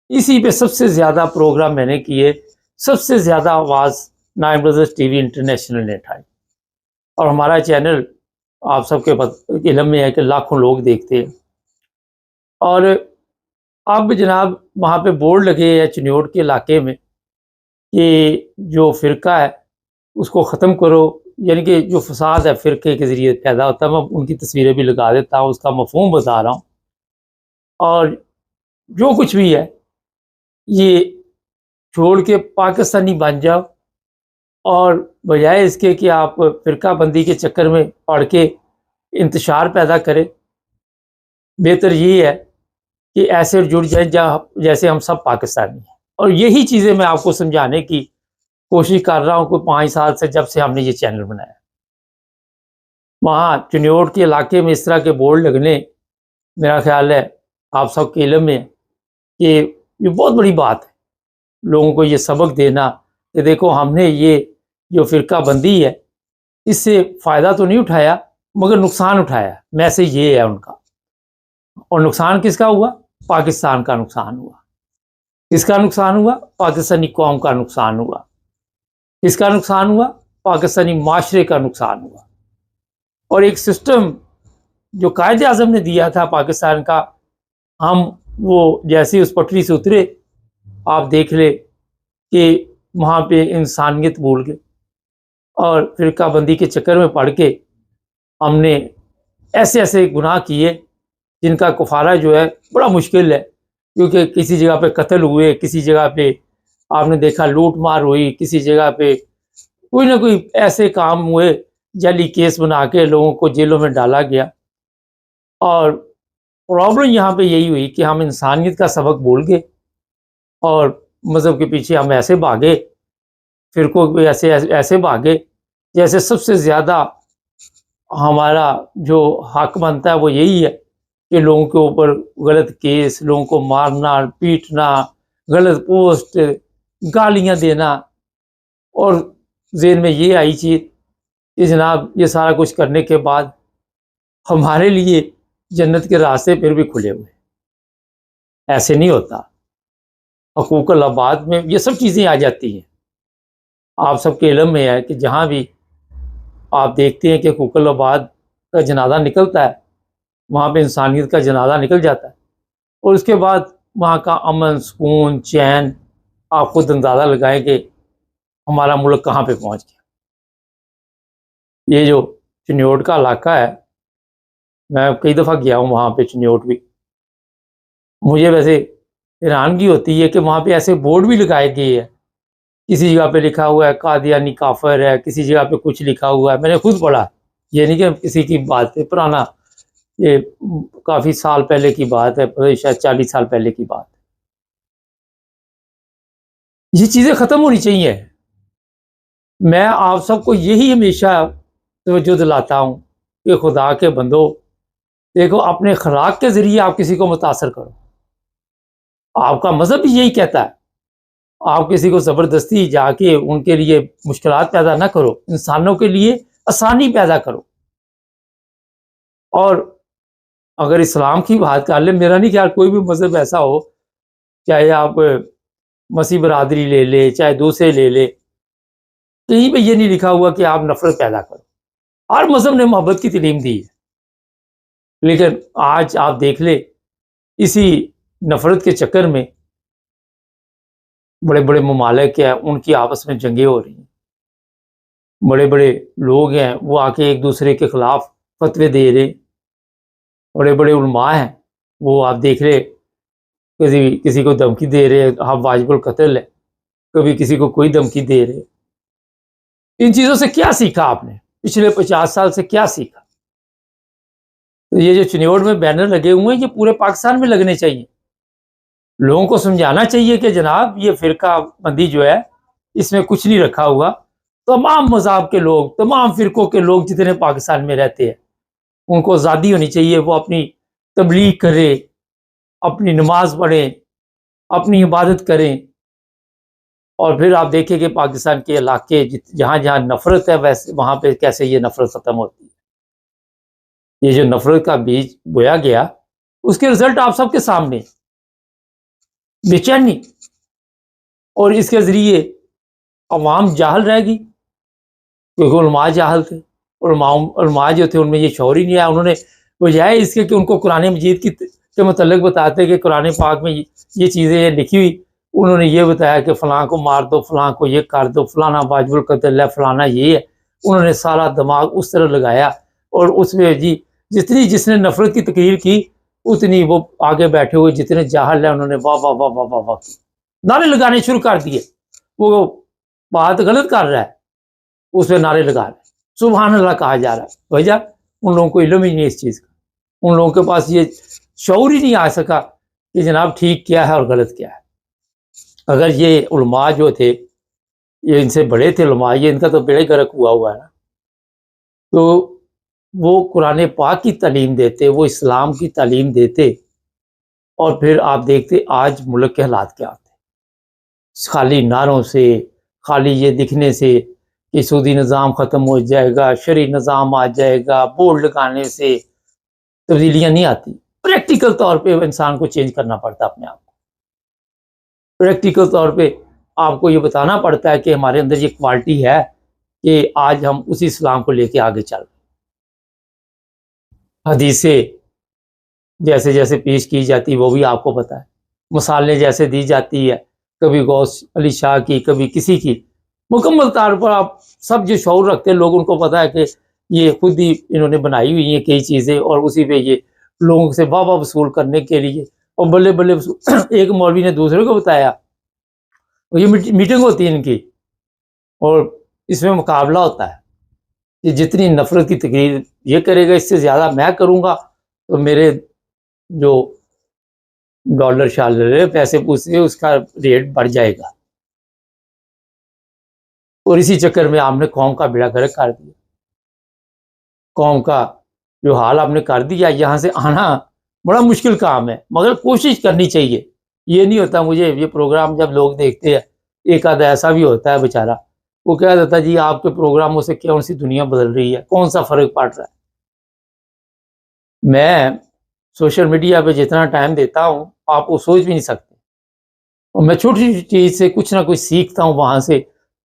Speaker 1: اسی پہ سب سے زیادہ پروگرام میں نے کیے، سب سے زیادہ آواز nine brothers T V international نے اٹھائی، اور ہمارا چینل آپ سب کے علم میں ہے کہ لاکھوں لوگ دیکھتے ہیں۔ اور اب جناب وہاں پہ بورڈ لگے ہیں چنیوٹ کے علاقے میں کہ جو فرقہ ہے اس کو ختم کرو، یعنی کہ جو فساد ہے فرقے کے ذریعے پیدا ہوتا ہے، میں ان کی تصویریں بھی لگا دیتا ہوں، اس کا مفہوم بتا رہا ہوں، اور جو کچھ بھی ہے یہ چھوڑ کے پاکستانی بن جاؤ، اور بجائے اس کے کہ آپ فرقہ بندی کے چکر میں پڑھ کے انتشار پیدا کرے، بہتر یہ ہے کہ ایسے جڑ جائیں جیسے ہم سب پاکستانی ہیں۔ اور یہی چیزیں میں آپ کو سمجھانے کی کوشش کر رہا ہوں کوئی 5 سال سے، جب سے ہم نے یہ چینل بنایا۔ وہاں چنیوٹ کے علاقے میں اس طرح کے بورڈ لگنے، میرا خیال ہے آپ سب کے علم میں ہے کہ یہ بہت بڑی بات ہے، لوگوں کو یہ سبق دینا کہ دیکھو ہم نے یہ جو فرقہ بندی ہے اس سے فائدہ تو نہیں اٹھایا مگر نقصان اٹھایا، میسج یہ ہے ان کا، اور نقصان کس کا ہوا؟ پاکستان کا نقصان ہوا۔ کس کا نقصان ہوا؟ پاکستانی قوم کا نقصان ہوا۔ کس کا نقصان ہوا؟ پاکستانی معاشرے کا نقصان ہوا۔ اور ایک سسٹم جو قائد اعظم نے دیا تھا پاکستان کا، ہم وہ جیسے اس پٹری سے اترے آپ دیکھ لے کہ وہاں پہ انسانیت بھول گئے، اور فرقہ بندی کے چکر میں پڑھ کے ہم نے ایسے ایسے گناہ کیے جن کا کفارہ جو ہے بڑا مشکل ہے، کیونکہ کسی جگہ پہ قتل ہوئے، کسی جگہ پہ آپ نے دیکھا لوٹ مار ہوئی، کسی جگہ پہ کوئی نہ کوئی ایسے کام ہوئے، جعلی کیس بنا کے لوگوں کو جیلوں میں ڈالا گیا۔ اور پرابلم یہاں پہ یہی ہوئی کہ ہم انسانیت کا سبق بھول گئے، اور مذہب کے پیچھے ہم ایسے بھاگے، فرقوں پہ ایسے بھاگے جیسے سب سے زیادہ ہمارا جو حق بنتا ہے وہ یہی ہے کہ لوگوں کے اوپر غلط کیس، لوگوں کو مارنا پیٹنا، غلط پوسٹ، گالیاں دینا، اور ذہن میں یہ آئی چیز کہ جناب یہ سارا کچھ کرنے کے بعد ہمارے لیے جنت کے راستے پھر بھی کھلے ہوئے۔ ایسے نہیں ہوتا، حقوق العباد میں یہ سب چیزیں آ جاتی ہیں۔ آپ سب کے علم میں ہے کہ جہاں بھی آپ دیکھتے ہیں کہ حقوق العباد کا جنازہ نکلتا ہے وہاں پہ انسانیت کا جنازہ نکل جاتا ہے، اور اس کے بعد وہاں کا امن، سکون، چین، آپ خود اندازہ لگائیں کہ ہمارا ملک کہاں پہ پہنچ گیا۔ یہ جو چنیوٹ کا علاقہ ہے، میں کئی دفعہ گیا ہوں وہاں پہ چنیوٹ بھی، مجھے ویسے حیرانگی ہوتی ہے کہ وہاں پہ ایسے بورڈ بھی لگائے گئے ہیں، کسی جگہ پہ لکھا ہوا ہے قادیانی کافر ہے، کسی جگہ پہ کچھ لکھا ہوا ہے، میں نے خود پڑھا، یہ نہیں کہ کسی کی بات ہے پرانا، یہ کافی سال پہلے کی بات ہے، شاید 40 سال پہلے کی بات ہے۔ یہ چیزیں ختم ہونی چاہیے۔ میں آپ سب کو یہی ہمیشہ توجہ دلاتا ہوں کہ خدا کے بندو، دیکھو اپنے اخلاق کے ذریعے آپ کسی کو متاثر کرو، آپ کا مذہب بھی یہی کہتا ہے، آپ کسی کو زبردستی جا کے ان کے لیے مشکلات پیدا نہ کرو، انسانوں کے لیے آسانی پیدا کرو۔ اور اگر اسلام کی بات کر لیں، میرا نہیں خیال کوئی بھی مذہب ایسا ہو، چاہے آپ مسیح برادری لے لے چاہے دوسرے لے لے، کہیں پہ یہ نہیں لکھا ہوا کہ آپ نفرت پیدا کرو۔ ہر مذہب نے محبت کی تعلیم دی ہے، لیکن آج آپ دیکھ لیں اسی نفرت کے چکر میں بڑے بڑے ممالک ہیں، ان کی آپس میں جنگیں ہو رہی ہیں، بڑے بڑے لوگ ہیں وہ آ کے ایک دوسرے کے خلاف فتوے دے رہے، بڑے بڑے علماء ہیں وہ آپ دیکھ رہے کسی کو دھمکی دے رہے، آپ واجب القتل ہے، کبھی کسی کو کوئی دھمکی دے رہے۔ ان چیزوں سے کیا سیکھا آپ نے؟ پچھلے 50 سال سے کیا سیکھا؟ یہ جو چنیوڑ میں بینر لگے ہوئے ہیں یہ پورے پاکستان میں لگنے چاہیے، لوگوں کو سمجھانا چاہیے کہ جناب یہ فرقہ بندی جو ہے اس میں کچھ نہیں رکھا ہوا، تمام مذہب کے لوگ، تمام فرقوں کے لوگ جتنے پاکستان میں رہتے ہیں ان کو آزادی ہونی چاہیے، وہ اپنی تبلیغ کریں، اپنی نماز پڑھیں، اپنی عبادت کریں۔ اور پھر آپ دیکھیں کہ پاکستان کے علاقے جہاں جہاں نفرت ہے ویسے وہاں پہ کیسے یہ نفرت ختم ہوتی ہے۔ یہ جو نفرت کا بیج بویا گیا اس کے رزلٹ آپ سب کے سامنے، بے چینی، اور اس کے ذریعے عوام جاہل رہ گی، کیونکہ علماء جاہل تھے، علماء جو تھے ان میں یہ شعور ہی نہیں آیا، انہوں نے بجائے اس کے کہ ان کو قرآن مجید کے متعلق بتاتے کہ قرآن پاک میں یہ چیزیں لکھی ہوئی، انہوں نے یہ بتایا کہ فلاں کو مار دو، فلاں کو یہ کر دو، فلانا واجب القتل ہے، فلانا یہ ہے۔ انہوں نے سارا دماغ اس طرح لگایا، اور اس میں جس نے نفرت کی تقریر کی اتنی وہ آگے بیٹھے ہوئے جتنے جاہل ہیں انہوں نے واہ واہ واہ واہ واہ واہ نعرے لگانے شروع کر دیے۔ وہ بات غلط کر رہا ہے اس پہ نعرے لگا رہے، سبحان اللہ کہا جا رہا ہے۔ بھیا ان لوگوں کو علم ہی نہیں اس چیز کا، ان لوگوں کے پاس یہ شعور ہی نہیں آ سکا کہ جناب ٹھیک کیا ہے اور غلط کیا ہے۔ اگر یہ علماء جو تھے یہ ان سے بڑے تھے علماء، یہ ان کا تو بیڑے غرق ہوا ہے نا، تو وہ قرآن پاک کی تعلیم دیتے، وہ اسلام کی تعلیم دیتے، اور پھر آپ دیکھتے آج ملک کے حالات کیا ہوتے، خالی نعروں سے، خالی یہ دکھنے سے کہ سودی نظام ختم ہو جائے گا، شرعی نظام آ جائے گا، بورڈ لگانے سے تبدیلیاں نہیں آتی۔ پریکٹیکل طور پہ انسان کو چینج کرنا پڑتا اپنے آپ کو، پریکٹیکل طور پہ آپ کو یہ بتانا پڑتا ہے کہ ہمارے اندر یہ کوالٹی ہے کہ آج ہم اسی اسلام کو لے کے آگے چل رہے ہیں۔ حدیثیں جیسے جیسے پیش کی جاتی وہ بھی آپ کو پتہ ہے، مثالیں جیسے دی جاتی ہے، کبھی غوث علی شاہ کی، کبھی کسی کی، مکمل طور پر آپ سب جو شعور رکھتے ہیں لوگ ان کو پتہ ہے کہ یہ خود ہی انہوں نے بنائی ہوئی ہیں کئی چیزیں، اور اسی پہ یہ لوگوں سے واہ واہ وصول کرنے کے لیے، اور بلے بلے ایک مولوی نے دوسرے کو بتایا، یہ میٹنگ ہوتی ہے ان کی، اور اس میں مقابلہ ہوتا ہے کہ جتنی نفرت کی تقریر یہ کرے گا اس سے زیادہ میں کروں گا تو میرے جو ڈالر شالر پیسے پوسے اس کا ریٹ بڑھ جائے گا۔ اور اسی چکر میں آپ نے قوم کا بیڑا غرق کر دیا، قوم کا جو حال آپ نے کر دیا، یہاں سے آنا بڑا مشکل کام ہے، مگر کوشش کرنی چاہیے۔ یہ نہیں ہوتا، مجھے یہ پروگرام جب لوگ دیکھتے ہیں ایک آدھا ایسا بھی ہوتا ہے بیچارہ، وہ کہہ دیتا ہے جی آپ کے پروگراموں سے کون سی دنیا بدل رہی ہے، کون سا فرق پڑ رہا ہے۔ میں سوشل میڈیا پہ جتنا ٹائم دیتا ہوں آپ وہ سوچ بھی نہیں سکتے، اور میں چھوٹی سی چیز سے کچھ نہ کچھ سیکھتا ہوں، وہاں سے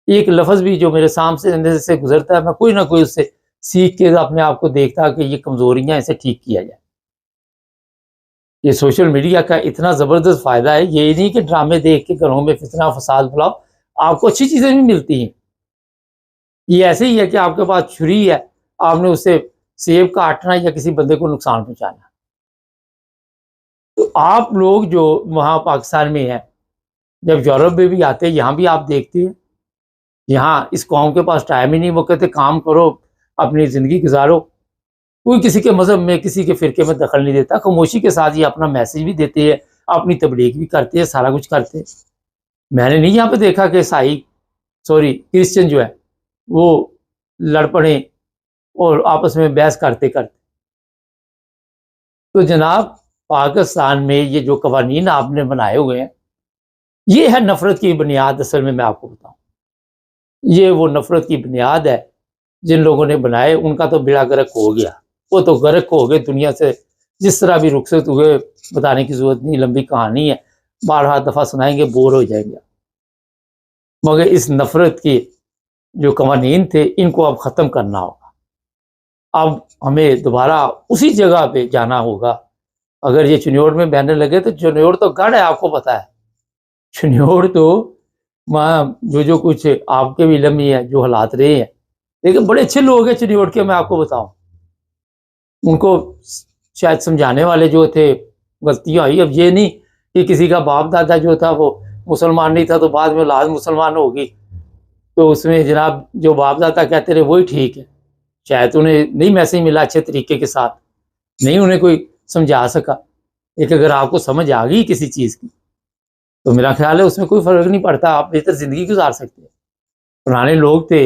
Speaker 1: ایک لفظ بھی جو میرے سامنے سے گزرتا ہے میں کوئی نہ کوئی اس سے سیکھ کے اپنے آپ کو دیکھتا کہ یہ کمزوریاں اسے ٹھیک کیا جائے۔ یہ سوشل میڈیا کا اتنا زبردست فائدہ ہے، یہ نہیں کہ ڈرامے دیکھ کے گھروں میں فتنہ فساد پھیلاؤ، آپ کو اچھی چیزیں بھی ملتی ہیں۔ یہ ایسے ہی ہے کہ آپ کے پاس چھری ہے، آپ نے اس سے سیب کاٹنا یا کسی بندے کو نقصان پہنچانا، تو آپ لوگ جو وہاں پاکستان میں ہیں، جب یورپ میں بھی آتے ہیں، یہاں بھی آپ دیکھتے ہیں، یہاں اس قوم کے پاس ٹائم ہی نہیں، وہ کہتے کام کرو، اپنی زندگی گزارو، کوئی کسی کے مذہب میں کسی کے فرقے میں دخل نہیں دیتا، خاموشی کے ساتھ یہ اپنا میسج بھی دیتے ہیں، اپنی تبلیغ بھی کرتے ہیں، سارا کچھ کرتے ہیں۔ میں نے نہیں یہاں پہ دیکھا کہ کرسچن جو ہے وہ لڑ پڑیں اور آپس میں بحث کرتے کرتے۔ تو جناب پاکستان میں یہ جو قوانین آپ نے بنائے ہوئے ہیں، یہ ہے نفرت کی بنیاد۔ اصل میں آپ کو بتاؤں، یہ وہ نفرت کی بنیاد ہے جن لوگوں نے بنائے، ان کا تو بیڑا غرق ہو گیا، وہ تو غرق ہو گئے دنیا سے، جس طرح بھی رخصت ہوئے بتانے کی ضرورت نہیں، لمبی کہانی ہے، 12 دفعہ سنائیں گے بور ہو جائیں گے۔ مگر اس نفرت کی جو قوانین تھے ان کو اب ختم کرنا ہوگا، اب ہمیں دوبارہ اسی جگہ پہ جانا ہوگا۔ اگر یہ چنیوڑ میں بہنے لگے تو چنیوڑ تو گڑھ ہے، آپ کو پتا ہے، چنیوڑ تو وہاں جو کچھ آپ کے بھی علم میں ہے، جو حالات رہے ہیں، لیکن بڑے اچھے لوگ ہیں چنیوڑ کے، میں آپ کو بتاؤں، ان کو شاید سمجھانے والے جو تھے غلطیاں ہوئی۔ اب یہ نہیں کہ کسی کا باپ دادا جو تھا وہ مسلمان نہیں تھا تو بعد میں اولاد مسلمان ہوگی، تو اس میں جناب جو باپ دادا کہتے رہے وہی ٹھیک ہے، شاید انہیں نہیں میسج ملا اچھے طریقے کے ساتھ، نہیں انہیں کوئی سمجھا سکا، لیکن اگر آپ کو سمجھ آ گئی کسی چیز کی تو میرا خیال ہے اس میں کوئی فرق نہیں پڑتا، آپ بہتر زندگی گزار سکتے ہیں۔ پرانے لوگ تھے،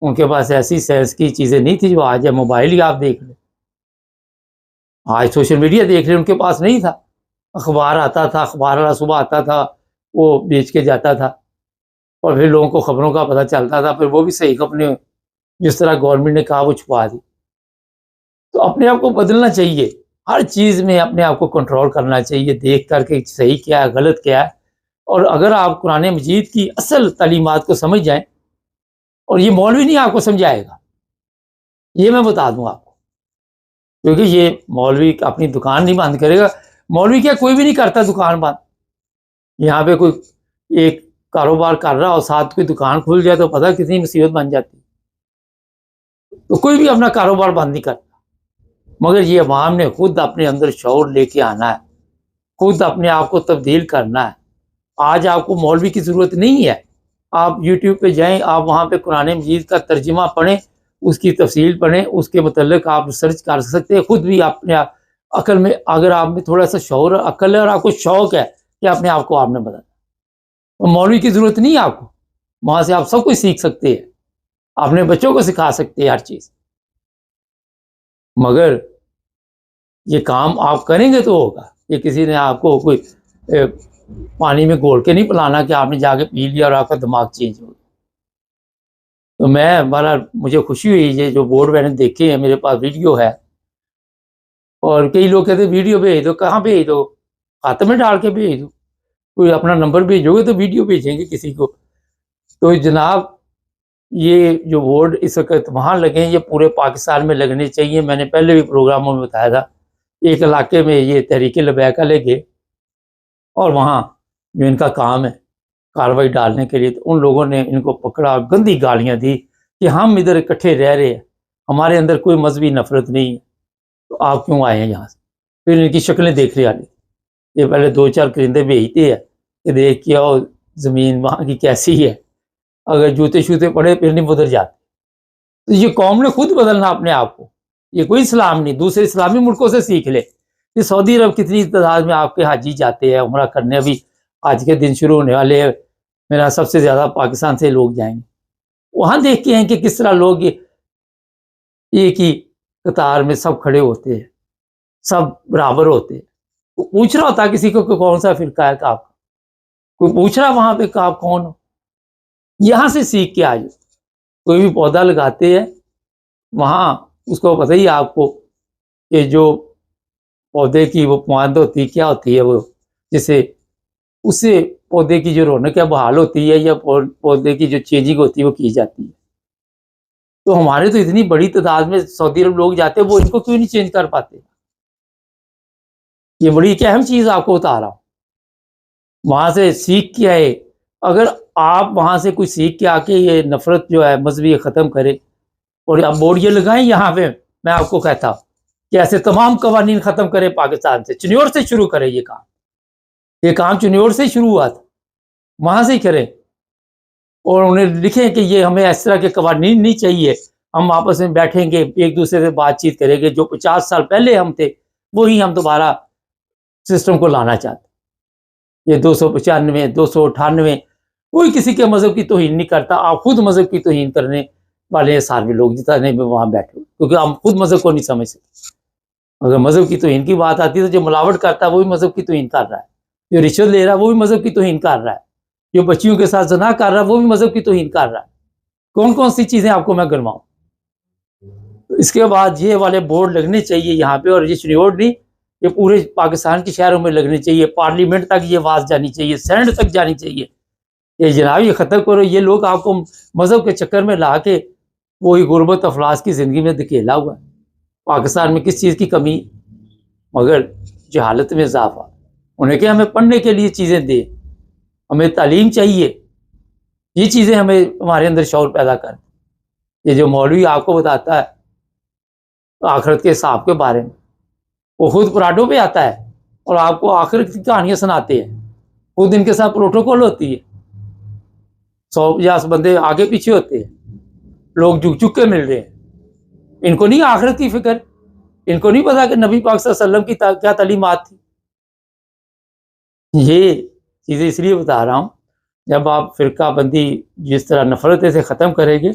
Speaker 1: ان کے پاس ایسی سینس کی چیزیں نہیں تھی جو آج ہے، موبائل ہی آپ دیکھ لیں، آج سوشل میڈیا دیکھ لیں، ان کے پاس نہیں تھا، اخبار آتا تھا، اخبار والا صبح آتا تھا، وہ بیچ کے جاتا تھا، اور پھر لوگوں کو خبروں کا پتہ چلتا تھا، پھر وہ بھی صحیح اپنے جس طرح گورنمنٹ نے کہا وہ چھپا دی۔ تو اپنے آپ کو بدلنا چاہیے، ہر چیز میں اپنے آپ کو کنٹرول کرنا چاہیے، دیکھ کر کے صحیح کیا ہے غلط کیا ہے، اور اگر آپ قرآن مجید کی اصل تعلیمات کو سمجھ جائیں، اور یہ مولوی نہیں آپ کو سمجھائے گا، یہ میں بتا دوں آپ کو، کیونکہ یہ مولوی اپنی دکان نہیں بند کرے گا، مولوی کیا کوئی بھی نہیں کرتا دکان بند، یہاں پہ کوئی ایک کاروبار کر رہا اور ساتھ کوئی دکان کھل جائے تو پتہ کتنی مصیبت بن جاتی، تو کوئی بھی اپنا کاروبار بند نہیں کرتا، مگر یہ عوام نے خود اپنے اندر شعور لے کے آنا ہے، خود اپنے آپ کو تبدیل کرنا ہے۔ آج آپ کو مولوی کی ضرورت نہیں ہے، آپ یوٹیوب پہ جائیں، آپ وہاں پہ قرآن مجید کا ترجمہ پڑھیں، اس کی تفصیل پڑھیں، اس کے متعلق آپ ریسرچ کر سکتے ہیں، خود بھی اپنے عقل میں، اگر آپ میں تھوڑا سا شعور عقل ہے اور آپ کو شوق ہے کہ اپنے آپ کو آپ نے بدلنا، تو مولوی کی ضرورت نہیں ہے آپ کو، وہاں سے آپ سب کچھ سیکھ سکتے ہیں، اپنے بچوں کو سکھا سکتے ہیں ہر چیز، مگر یہ کام آپ کریں گے تو ہوگا، یہ کسی نے آپ کو کوئی پانی میں گھول کے نہیں پلانا کہ آپ نے جا کے پی لیا اور آپ کا دماغ چینج ہو گیا۔ تو میں مجھے خوشی ہوئی، یہ جو بورڈ میں نے دیکھے ہیں، میرے پاس ویڈیو ہے، اور کئی لوگ کہتے ہیں ویڈیو بھیج دو، کہاں بھیج دو، خاتمے میں ڈال کے بھیج دو، کوئی اپنا نمبر بھیجو گے تو ویڈیو بھیجیں گے کسی کو۔ تو جناب یہ جو بورڈ اس وقت وہاں لگے ہیں، یہ پورے پاکستان میں لگنے چاہیے، میں نے پہلے بھی پروگراموں میں بتایا تھا، ایک علاقے میں یہ تحریک لبیک لے گئے، اور وہاں جو ان کا کام ہے کاروائی ڈالنے کے لیے، تو ان لوگوں نے ان کو پکڑا، گندی گالیاں دی کہ ہم ادھر اکٹھے رہ رہے ہیں، ہمارے اندر کوئی مذہبی نفرت نہیں ہے، تو آپ کیوں آئے ہیں یہاں سے؟ پھر ان کی شکلیں دیکھ رہے آنے، یہ پہلے 2-4 کرندے بھیجتے ہیں کہ دیکھ کے آؤ زمین وہاں کی کیسی ہے، اگر جوتے شوتے پڑے پھر نہیں بدل جاتے۔ تو یہ قوم نے خود بدلنا اپنے آپ کو، یہ کوئی اسلام نہیں، دوسرے اسلامی ملکوں سے سیکھ لے کہ سعودی عرب کتنی تعداد میں آپ کے حاجی جاتے ہیں عمرہ کرنے، ابھی آج کے دن شروع ہونے والے ہیں، میرا سب سے زیادہ پاکستان سے لوگ جائیں گے، وہاں دیکھتے ہیں کہ کس طرح لوگ ایک ہی قطار میں سب کھڑے ہوتے ہیں، سب برابر ہوتے ہیں، وہ پوچھ رہا ہوتا کسی کو کہ کون سا فرقہ ہے آپ کا، کوئی پوچھ رہا وہاں پہ کہ آپ کون ہو، یہاں سے سیکھ کے آئے۔ کوئی بھی پودا لگاتے ہیں وہاں اس کو پتہ ہی آپ کو کہ جو پودے کی وہ پوند ہوتی کیا ہوتی ہے، وہ جسے اس سے پودے کی جو رونق ہے بحال ہوتی ہے، یا پودے کی جو چینجنگ ہوتی ہے وہ کی جاتی ہے۔ تو ہمارے تو اتنی بڑی تعداد میں سعودی عرب لوگ جاتے ہیں، وہ ان کو کیوں نہیں چینج کر پاتے؟ یہ بڑی ایک اہم چیز آپ کو بتا رہا ہوں، وہاں سے سیکھ کے آئے۔ اگر آپ وہاں سے کوئی سیکھ کے آ کے یہ نفرت جو ہے مذہبی ختم کرے، اور اب بورڈ یہ لگائیں یہاں پہ، میں آپ کو کہتا ہوں کہ ایسے تمام قوانین ختم کرے پاکستان سے، چنیوڑ سے شروع کرے یہ کام چنیوڑ سے شروع ہوا تھا، وہاں سے ہی کریں اور انہیں لکھیں کہ یہ ہمیں اس طرح کے قوانین نہیں چاہیے، ہم آپس میں بیٹھیں گے، ایک دوسرے سے بات چیت کریں گے، جو 50 سال پہلے ہم تھے وہی ہم دوبارہ سسٹم کو لانا چاہتے ہیں۔ یہ 295 298 کوئی کسی کے مذہب کی توہین نہیں کرتا، آپ خود مذہب کی توہین کرنے والے ہیں سارے لوگ جتنے بھی وہاں بیٹھے، کیونکہ ہم خود مذہب کو نہیں سمجھ سکتے۔ اگر مذہب کی توہین کی بات آتی ہے تو جو ملاوٹ کرتا ہے وہ بھی مذہب کی توہین کر رہا ہے، جو رشوت لے رہا ہے وہ بھی مذہب کی توہین کر رہا ہے، جو بچیوں کے ساتھ زنا کر رہا ہے وہ بھی مذہب کی توہین کر رہا ہے۔ کون کون سی چیزیں آپ کو میں گنواؤں؟ اس کے بعد یہ والے بورڈ لگنے چاہیے یہاں پہ، اور یہ چنیوڑ نہیں، یہ پورے پاکستان کے شہروں میں لگنے چاہیے، پارلیمنٹ تک یہ آواز جانی چاہیے، سینٹ تک جانی چاہیے کہ جناب یہ ختم کرو، یہ لوگ آپ کو مذہب کے چکر میں لا کے وہی غربت افلاس کی زندگی میں دھکیلا ہوا ہے۔ پاکستان میں کس چیز کی کمی؟ مگر جہالت میں اضافہ۔ انہیں کہ ہمیں پڑھنے کے لیے چیزیں دیں، ہمیں تعلیم چاہیے، یہ چیزیں ہمیں ہمارے اندر شعور پیدا کر۔ یہ جو مولوی آپ کو بتاتا ہے آخرت کے حساب کے بارے میں، وہ خود پراڈو پہ آتا ہے اور آپ کو آخرت کی کہانیاں سناتے ہیں، خود ان کے ساتھ پروٹوکول ہوتی ہے، 150 بندے آگے پیچھے ہوتے ہیں، لوگ جھک جھک کے مل رہے ہیں۔ ان کو نہیں آخرت کی فکر، ان کو نہیں پتا کہ نبی پاک صلی اللہ علیہ وسلم کی کیا تعلیمات تھی۔ یہ چیزیں اس لیے بتا رہا ہوں، جب آپ فرقہ بندی جس طرح نفرتیں سے ختم کریں گے،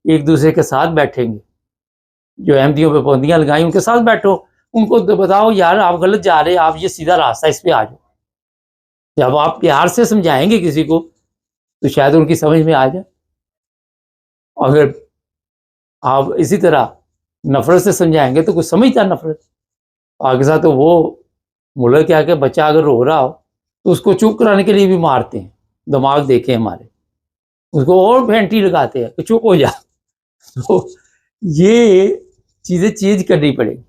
Speaker 1: ایک دوسرے کے ساتھ بیٹھیں گے، جو احمدیوں پہ پابندیاں لگائیں ان کے ساتھ بیٹھو، ان کو بتاؤ یار آپ غلط جا رہے ہیں، آپ یہ سیدھا راستہ، اس پہ آ جاؤ۔ جب آپ پیار سے سمجھائیں گے کسی کو تو شاید ان کی سمجھ میں آ جائے۔ اگر آپ اسی طرح نفرت سے سمجھائیں گے تو کچھ سمجھتا نفرت آگے ساتھ، تو وہ ملک کیا کہ بچہ اگر رو رہا ہو تو اس کو چپ کرانے کے لیے بھی مارتے ہیں، دماغ دیکھیں ہمارے، اس کو اور پھینٹی لگاتے ہیں کہ چپ ہو جا۔ تو یہ چیزیں چینج کرنی پڑے گی،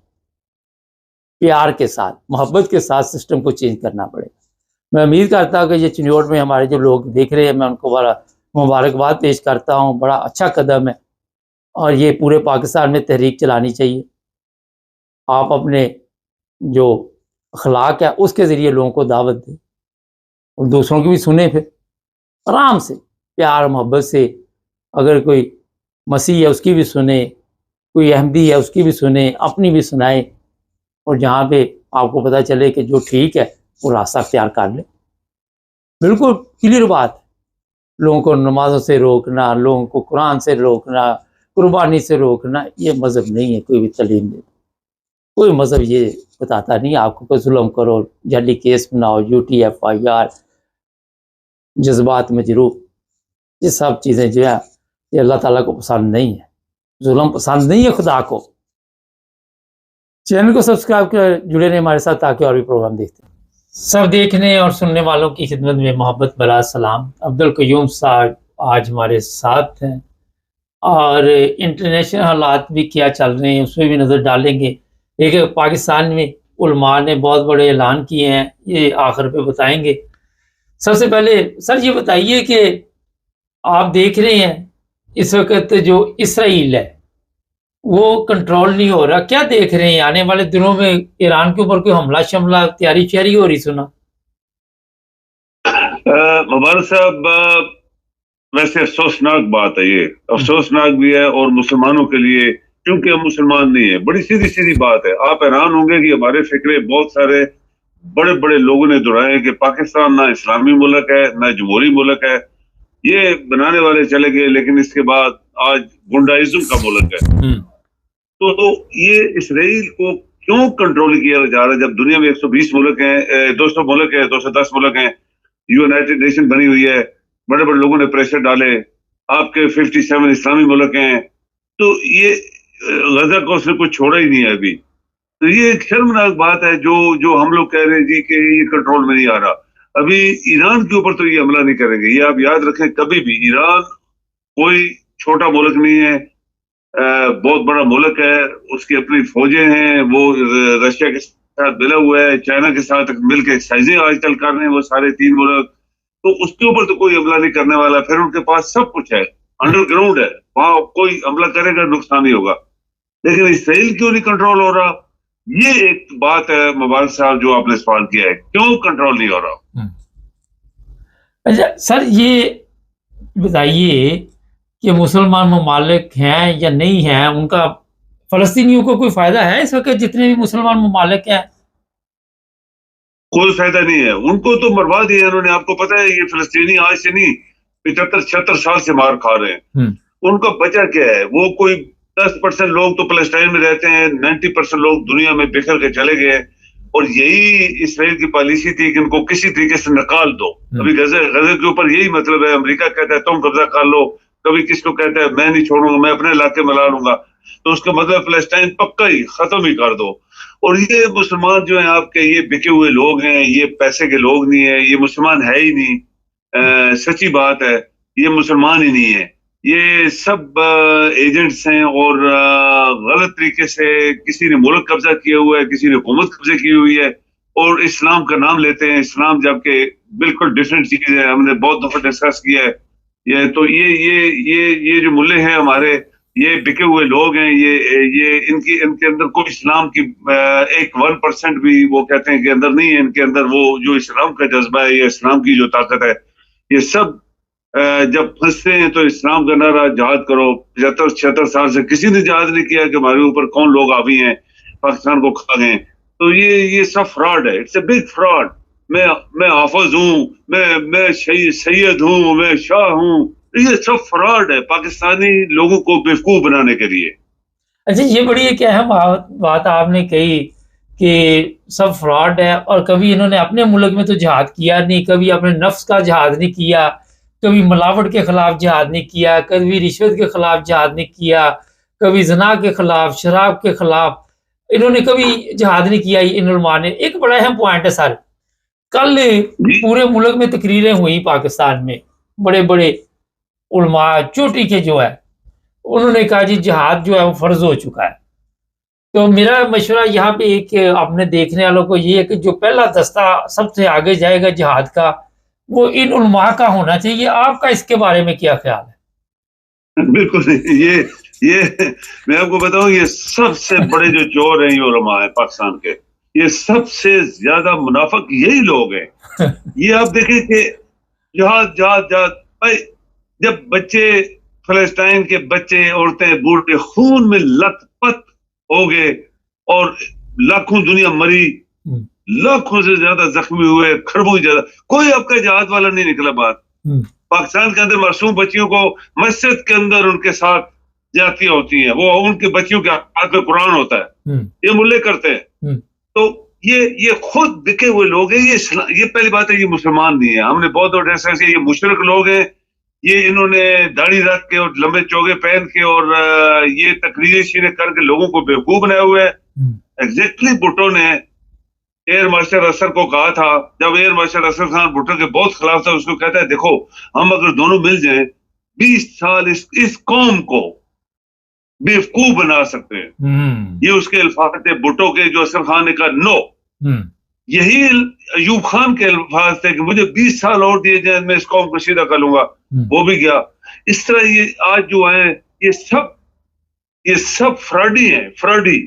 Speaker 1: پیار کے ساتھ، محبت کے ساتھ سسٹم کو چینج کرنا پڑے گا۔ میں امید کرتا ہوں کہ یہ چنیوڑ میں ہمارے جو لوگ دیکھ رہے ہیں، میں ان کو بڑا مبارکباد پیش کرتا ہوں، بڑا اچھا قدم ہے، اور یہ پورے پاکستان میں تحریک چلانی چاہیے۔ آپ اپنے جو اخلاق ہے اس کے ذریعے لوگوں کو دعوت دیں اور دوسروں کی بھی سنیں، پھر آرام سے پیار محبت سے، اگر کوئی مسیح ہے اس کی بھی سنیں، کوئی احمدی ہے اس کی بھی سنیں، اپنی بھی سنائیں، اور جہاں پہ آپ کو پتہ چلے کہ جو ٹھیک ہے وہ راستہ اختیار کر لیں۔ بالکل کلیئر بات، لوگوں کو نمازوں سے روکنا، لوگوں کو قرآن سے روکنا، قربانی سے روکنا، یہ مذہب نہیں ہے، کوئی بھی تعلیم نہیں، کوئی مذہب یہ بتاتا نہیں آپ کو کہ ظلم کرو، جعلی کیس بناؤ، UT FIR، جذبات مجروح، یہ سب چیزیں جو ہے یہ اللہ تعالیٰ کو پسند نہیں ہے، ظلم پسند نہیں ہے خدا کو۔ چینل کو سبسکرائب کر جڑے رہیں ہمارے ساتھ تاکہ اور بھی پروگرام دیکھتے ہیں۔ سب دیکھنے اور سننے والوں کی خدمت میں محبت بھرا سلام۔ عبدالقیوم صاحب آج ہمارے ساتھ ہیں، اور انٹرنیشنل حالات بھی کیا چل رہے ہیں اس میں بھی نظر ڈالیں گے۔ ایک پاکستان میں علماء نے بہت بڑے اعلان کیے ہیں، یہ آخر پہ بتائیں گے۔ سب سے پہلے سر یہ بتائیے کہ آپ دیکھ رہے ہیں اس وقت جو اسرائیل ہے وہ کنٹرول نہیں ہو رہا، کیا دیکھ رہے ہیں آنے والے دنوں میں ایران کے اوپر کوئی حملہ شملہ تیاری شیاری ہو رہی سنا؟
Speaker 3: مبارک صاحب، ویسے افسوسناک بات ہے، یہ افسوسناک بھی ہے اور مسلمانوں کے لیے، کیونکہ ہم مسلمان نہیں ہیں۔ بڑی سیدھی سیدھی بات ہے، آپ حیران ہوں گے کہ ہمارے فکرے بہت سارے بڑے بڑے لوگوں نے دہرائے کہ پاکستان نہ اسلامی ملک ہے نہ جمہوری ملک ہے، یہ بنانے والے چلے گئے، لیکن اس کے بعد آج گنڈائزم کا ملک ہے۔ تو یہ اسرائیل کو کیوں کنٹرول کیا جا رہا ہے جب دنیا میں 120 ملک ہیں، 200 ملک ہیں، 210 ملک ہیں، یونائٹڈ نیشن بنی ہوئی ہے، بڑے بڑے لوگوں نے پریشر ڈالے، آپ کے 57 اسلامی ملک ہیں، تو یہ غزہ کو اس نے کچھ چھوڑا ہی نہیں ہے ابھی۔ تو یہ ایک شرمناک بات ہے جو ہم لوگ کہہ رہے ہیں جی کہ یہ کنٹرول میں نہیں آ رہا۔ ابھی ایران کے اوپر تو یہ حملہ نہیں کریں گے، یہ آپ یاد رکھیں، کبھی بھی ایران کوئی چھوٹا ملک نہیں ہے، بہت بڑا ملک ہے، اس کی اپنی فوجیں ہیں، وہ رشیا کے ساتھ ملا ہوا ہے، چائنا کے ساتھ مل کے ایکسرسائزیں آج کل کر رہے ہیں وہ سارے 3 ملک، تو اس کے اوپر تو کوئی حملہ نہیں کرنے والا۔ پھر ان کے پاس سب کچھ ہے، انڈر گراؤنڈ ہے، وہاں کوئی حملہ کرے گا نقصان نہیں ہوگا۔ لیکن اسرائیل کیوں نہیں کنٹرول ہو رہا؟ یہ ایک بات ہے مبارک صاحب جو آپ نے سوال کیا ہے، کیوں کنٹرول نہیں ہو رہا؟
Speaker 1: اچھا سر، یہ بتائیے کہ مسلمان ممالک ہیں یا نہیں ہیں، ان کا فلسطینیوں کو کوئی فائدہ ہے اس وقت جتنے بھی مسلمان ممالک ہیں؟
Speaker 3: کوئی فائدہ نہیں ہے، ان کو تو مروا دیا انہوں نے. آپ کو پتا ہے یہ فلسطینی آج سے نہیں 75-76 سال سے مار کھا رہے ہیں. ان کا بچہ کیا ہے؟ وہ کوئی 10% لوگ تو فلسطین میں رہتے ہیں، 90% لوگ دنیا میں بکھر کے چلے گئے. اور یہی اسرائیل کی پالیسی تھی کہ ان کو کسی طریقے سے نکال دو. ابھی غزہ کے اوپر یہی مطلب ہے. امریکہ کہتا ہے تم قبضہ کر لو، کبھی کس کو کہتا ہے میں نہیں چھوڑوں گا، میں اپنے علاقے میں لا لوں گا. تو اس کا مطلب فلسطین پکا ہی ختم ہی کر دو. اور یہ مسلمان جو ہیں آپ کے، یہ بکے ہوئے لوگ ہیں، یہ پیسے کے لوگ نہیں ہیں، یہ مسلمان ہے ہی نہیں. سچی بات ہے، یہ مسلمان ہی نہیں ہے. یہ سب ایجنٹس ہیں اور غلط طریقے سے کسی نے ملک قبضہ کیا ہوا ہے، کسی نے حکومت قبضہ کی ہوئی ہے اور اسلام کا نام لیتے ہیں. اسلام جبکہ بالکل ڈفرینٹ چیز ہے. ہم نے بہت دفعہ ڈسکس کیا ہے. یہ جو ملے ہیں ہمارے، یہ بکے ہوئے لوگ ہیں. یہ ان کے اندر کوئی اسلام کی ایک 1% بھی وہ کہتے ہیں کہ اندر نہیں ہے. ان کے اندر وہ جو اسلام کا جذبہ ہے یا اسلام کی جو طاقت ہے، یہ سب جب پھنستے ہیں تو اسلام کا نعرہ جہاد کرو. 75-76 سال سے کسی نے جہاد نہیں کیا کہ ہمارے اوپر کون لوگ آوی ہیں پاکستان کو کھا گئے. تو یہ سب فراڈ ہے. It's a big fraud. میں حافظ ہوں، میں سید ہوں، میں شاہ ہوں. یہ سب فراڈ ہے پاکستانی لوگوں کو بیوقوف بنانے کے لیے.
Speaker 1: اچھا، یہ بڑی ایک اہم بات آپ نے کہی کہ سب فراڈ ہے، اور کبھی انہوں نے اپنے ملک میں تو جہاد کیا نہیں، کبھی اپنے نفس کا جہاد نہیں کیا، کبھی ملاوٹ کے خلاف جہاد نہیں کیا، کبھی رشوت کے خلاف جہاد نہیں کیا، کبھی زنا کے خلاف، شراب کے خلاف انہوں نے کبھی جہاد نہیں کیا. ان علماء نے ایک بڑا اہم پوائنٹ ہے سر، کل پورے ملک میں تقریریں ہوئی پاکستان میں، بڑے بڑے علماء چوٹی کے جو ہے انہوں نے کہا جی جہاد جو ہے وہ فرض ہو چکا ہے. تو میرا مشورہ یہاں پہ ایک اپنے دیکھنے والوں کو یہ ہے کہ جو پہلا دستہ سب سے آگے جائے گا جہاد کا، وہ ان علماء کا ہونا چاہیے. آپ کا اس کے بارے میں کیا خیال ہے؟
Speaker 3: بالکل یہ میں آپ کو بتاؤں، یہ سب سے بڑے جو چور ہیں یہ علماء ہیں پاکستان کے. یہ سب سے زیادہ منافق یہی لوگ ہیں. یہ آپ دیکھیں کہ جہاد جہاد جہاد، جب بچے فلسطین کے بچے، عورتیں، بوڑھے خون میں لت پت ہو گئے اور لاکھوں دنیا مری، لاکھوں سے زیادہ زخمی ہوئے، کھربوں زیادہ، کوئی آپ کا جہاد والا نہیں نکلا. بات پاکستان کے اندر معصوم بچیوں کو مسجد کے اندر ان کے ساتھ زیادتیاں ہوتی ہیں، وہ ان کے بچیوں کے ہاتھ میں قرآن ہوتا ہے، یہ ملے کرتے ہیں. تو یہ خود بکے ہوئے لوگ ہیں. یہ پہلی بات ہے، یہ مسلمان نہیں ہے. ہم نے بہت ڈسکس کیا، یہ مشرک لوگ ہیں. یہ انہوں نے داڑھی رکھ کے اور لمبے چوگے پہن کے اور یہ تقریریں شیریں کر کے لوگوں کو بیوقوف بنائے ہوئے ہیں. ایگزیکٹلی بھٹو نے ایئر مارشل اسد کو کہا تھا، جب ایئر مارشل اسد خان بھٹو کے بہت خلاف تھا، اس کو کہتا ہے دیکھو ہم اگر دونوں مل جائیں 20 سال اس قوم کو بیوقوف بنا سکتے ہیں. یہ اس کے الفاظ تھے بھٹو کے، جو اسد خان نے کہا نو. یہی ایوب خان کے الفاظ تھے کہ مجھے 20 سال اور دیے جائیں، میں اس قوم کو سیدھا کر لوں گا. وہ بھی گیا. اس طرح یہ آج جو ہیں یہ سب فراڈی ہیں. فراڈی،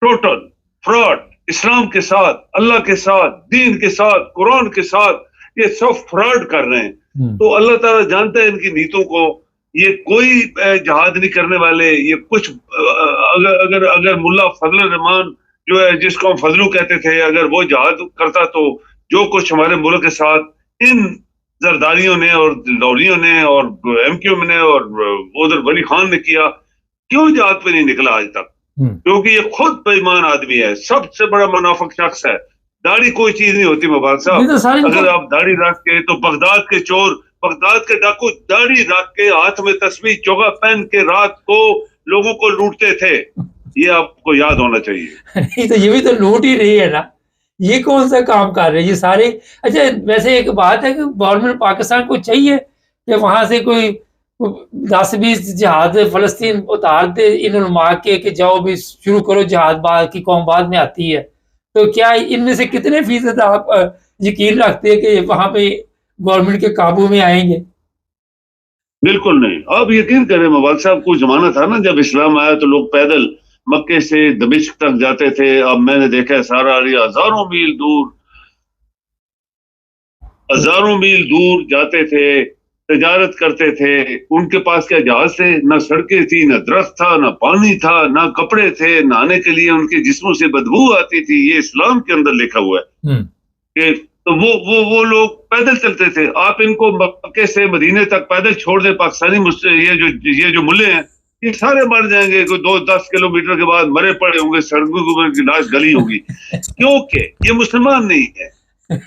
Speaker 3: ٹوٹل فراڈ. اسلام کے ساتھ، اللہ کے ساتھ، دین کے ساتھ، قرآن کے ساتھ یہ سب فراڈ کر رہے ہیں. تو اللہ تعالیٰ جانتا ہے ان کی نیتوں کو. یہ کوئی جہاد نہیں کرنے والے. یہ کچھ اگر ملا فضل الرحمان جو ہے، جس کو ہم فضلو کہتے تھے، اگر وہ جہاد کرتا تو جو کچھ ہمارے ملک کے ساتھ ان زرداریوں نے اور لولیوں نے اور ایم کیو نے اور ادھر ولی خان نے کیا، کیوں جہاد پہ نہیں نکلا آج تک؟ کیونکہ یہ خود بے ایمان آدمی ہے، سب سے بڑا منافق شخص ہے. داڑھی کوئی چیز نہیں ہوتی مبارک صاحب. اگر آپ داڑھی رکھ کے، تو بغداد کے چور، بغداد کے ڈاکو داڑھی رکھ کے ہاتھ میں تسبیح چوگا پہن کے رات کو لوگوں کو لوٹتے تھے. یہ آپ کو یاد ہونا چاہیے.
Speaker 1: تو یہ بھی تو لوٹ ہی رہی ہے نا، یہ کون سا کام کر رہے ہیں یہ سارے. اچھا ویسے ایک بات ہے کہ گورنمنٹ پاکستان کو چاہیے کہ وہاں سے کوئی 10-20 جہاز فلسطین اتار دے ان علماء کے، کہ جاؤ بھی شروع کرو جہاد. بعد کی قوم بعد میں آتی ہے. تو کیا ان میں سے کتنے فیصد آپ یقین رکھتے ہیں کہ وہاں پہ گورنمنٹ کے قابو میں آئیں گے؟
Speaker 3: بالکل نہیں. آپ یقین کریں مبارک صاحب، کوئی زمانہ تھا نا جب اسلام آیا تو لوگ پیدل مکے سے دمشق تک جاتے تھے. اب میں نے دیکھا ہے سارا علی ہزاروں میل دور جاتے تھے, تجارت کرتے تھے. ان کے پاس کیا جہاز تھے؟ نہ سڑکیں تھی, نہ درخت تھا, نہ پانی تھا, نہ کپڑے تھے. نہانے کے لیے ان کے جسموں سے بدبو آتی تھی. یہ اسلام کے اندر لکھا ہوا ہے کہ تو وہ لوگ پیدل چلتے تھے. آپ ان کو مکے سے مدینے تک پیدل چھوڑ دیں, پاکستانی یہ جو ملے ہیں یہ سارے مر جائیں گے. کوئی 2-10 کلومیٹر کے بعد مرے پڑے ہوں گے, سڑکوں کے اوپر کی لاش گلی ہوگی, کیونکہ یہ مسلمان نہیں ہے.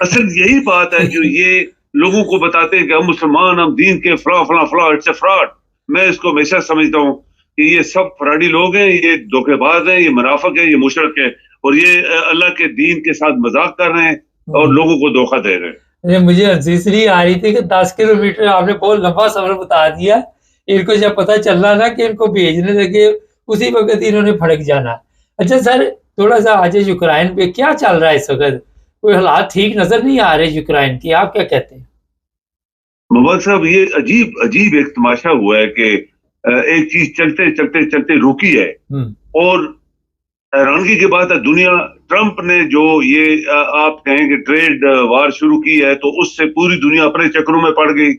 Speaker 3: اصل یہی بات ہے جو یہ لوگوں کو بتاتے ہیں کہ ہم مسلمان, ہم دین کے فلاں, اٹس اے فراڈ. میں اس کو ہمیشہ سمجھتا ہوں کہ یہ سب فراڈی لوگ ہیں, یہ دھوکے باز ہیں, یہ منافق ہیں, یہ مشرک ہیں, اور یہ اللہ کے دین کے ساتھ مذاق کر رہے ہیں اور لوگوں کو دھوکہ دے رہے ہیں.
Speaker 1: مجھے ہنسی آ رہی تھی کہ 10 کلومیٹر آپ نے بہت لمبا سفر بتا دیا. ان کو جب پتہ چل رہا نا کہ ان کو بھیجنے لگے, اسی وقت انہوں نے پھڑک جانا. اچھا سر, تھوڑا سا آج یوکرائن پہ کیا چل رہا ہے اس وقت؟ کوئی حالات ٹھیک نظر نہیں آ رہے یوکرائن کی, آپ کیا کہتے ہیں؟
Speaker 3: مبارک صاحب, یہ عجیب ایک تماشا ہوا ہے کہ ایک چیز چلتے رکی ہے, اور حیرانگی کی بات ہے دنیا, ٹرمپ نے جو یہ آپ کہیں کہ ٹریڈ وار شروع کی ہے تو اس سے پوری دنیا اپنے چکروں میں پڑ گئی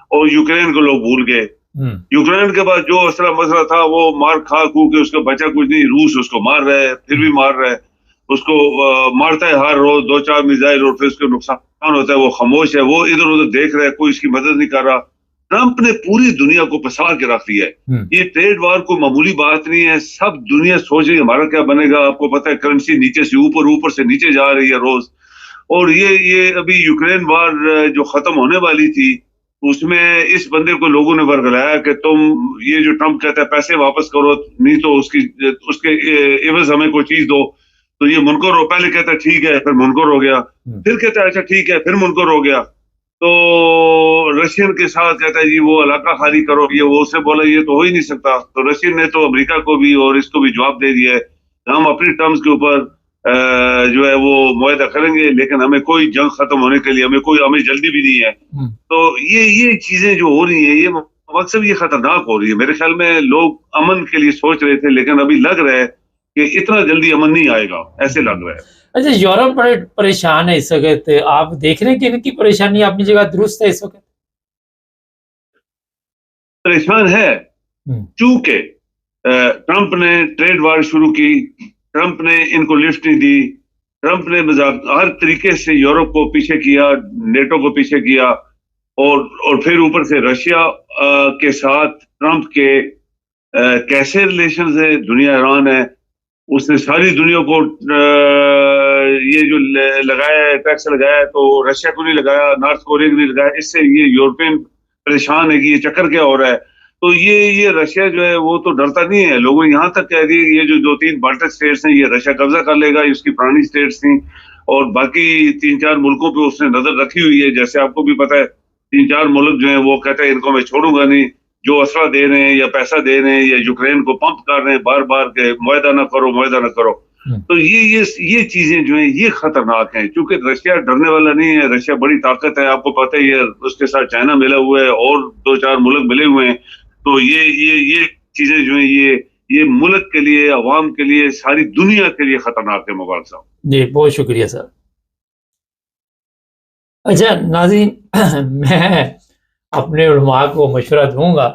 Speaker 3: اور یوکرین کو لوگ بھول گئے. یوکرین کے بعد جو مسئلہ تھا وہ مار کھا کے اس کا بچا کچھ نہیں. روس اس کو مار رہا ہے, پھر بھی مار رہا ہے, اس کو مارتا ہے ہر روز 2-4 میزائل, اور پھر اس کو نقصان ہوتا ہے. وہ خاموش ہے, وہ ادھر ادھر دیکھ رہا ہے, کوئی اس کی مدد نہیں کر رہا. ٹرمپ نے پوری دنیا کو پھنسا کے رکھ دیا ہے. یہ ٹریڈ وار کوئی معمولی بات نہیں ہے. سب دنیا سوچ رہی ہے ہمارا کیا بنے گا. آپ کو پتہ ہے کرنسی نیچے سے اوپر سے نیچے جا رہی ہے روز. اور یہ ابھی یوکرین وار جو ختم ہونے والی تھی اس میں اس بندے کو لوگوں نے ورگلایا کہ تم یہ جو ٹرمپ کہتا ہے پیسے واپس کرو, نہیں تو اس کے عوض ہمیں کوئی چیز دو. تو یہ منکر ہو, پہلے کہتا ہے ٹھیک ہے, پھر منکر ہو گیا, پھر کہتا ہے اچھا ٹھیک ہے, پھر منکر ہو گیا. تو رشین کے ساتھ کہتا ہے جی وہ علاقہ خالی کرو, یہ وہ اسے بولا یہ تو ہو ہی نہیں سکتا. تو رشین نے تو امریکہ کو بھی اور اس کو بھی جواب دے دیا ہے, ہم اپنی ٹرمز کے اوپر جو ہے وہ معاہدہ کریں گے, لیکن ہمیں کوئی جنگ ختم ہونے کے لیے ہمیں جلدی بھی نہیں ہے. تو یہ چیزیں جو ہو رہی ہیں یہ مقصد یہ خطرناک ہو رہی ہے. میرے خیال میں لوگ امن کے لیے سوچ رہے تھے, لیکن ابھی لگ رہا ہے کہ اتنا جلدی امن نہیں آئے گا, ایسے لگ رہا ہے.
Speaker 1: اچھا, یورپ بڑے پریشان ہے اس وقت, آپ دیکھ رہے ہیں کہ ان کی پریشانی اپنی جگہ درست ہے اس وقت؟
Speaker 3: پریشان ہے چونکہ ٹرمپ نے ٹریڈ وار شروع کی, ٹرمپ نے ان کو لفٹ نہیں دی, ٹرمپ نے ہر طریقے سے یورپ کو پیچھے کیا, نیٹو کو پیچھے کیا, اور پھر اوپر سے رشیا کے ساتھ ٹرمپ کے کیسے ریلیشنز ہیں, دنیا حیران ہے. اس نے ساری دنیا کو یہ جو لگایا ہے ٹیکس لگایا ہے, تو رشیا کو نہیں لگایا, نارتھ کوریا کو نہیں لگایا. اس سے یہ یورپین پریشان ہے کہ یہ چکر کیا ہو رہا ہے. تو یہ رشیا جو ہے وہ تو ڈرتا نہیں ہے. لوگوں نے یہاں تک کہہ دیا کہ یہ جو 2-3 بالٹک اسٹیٹس ہیں یہ رشیا قبضہ کر لے گا, اس کی پرانی اسٹیٹس تھیں, اور باقی 3-4 ملکوں پہ اس نے نظر رکھی ہوئی ہے. جیسے آپ کو بھی پتہ ہے 3-4 ملک جو ہیں وہ کہتے ہیں ان کو میں چھوڑوں گا نہیں, جو اسلحہ دے رہے ہیں یا پیسہ دے رہے ہیں یا یوکرین کو پمپ کر رہے ہیں بار بار کہ معاہدہ نہ کرو. تو یہ چیزیں جو ہیں یہ خطرناک ہیں, کیونکہ رشیا ڈرنے والا نہیں ہے. رشیا بڑی طاقت ہے, آپ کو پتہ ہی ہے, اس کے ساتھ چائنا ملا ہوا ہے اور 2-4 ملک ملے ہوئے ہیں. تو یہ چیزیں جو ہیں یہ ملک کے لیے, عوام کے لیے, ساری دنیا کے لیے خطرناک ہے. مبارک صاحب
Speaker 1: جی بہت شکریہ سر. اچھا ناظرین, میں اپنے علماء کو مشورہ دوں گا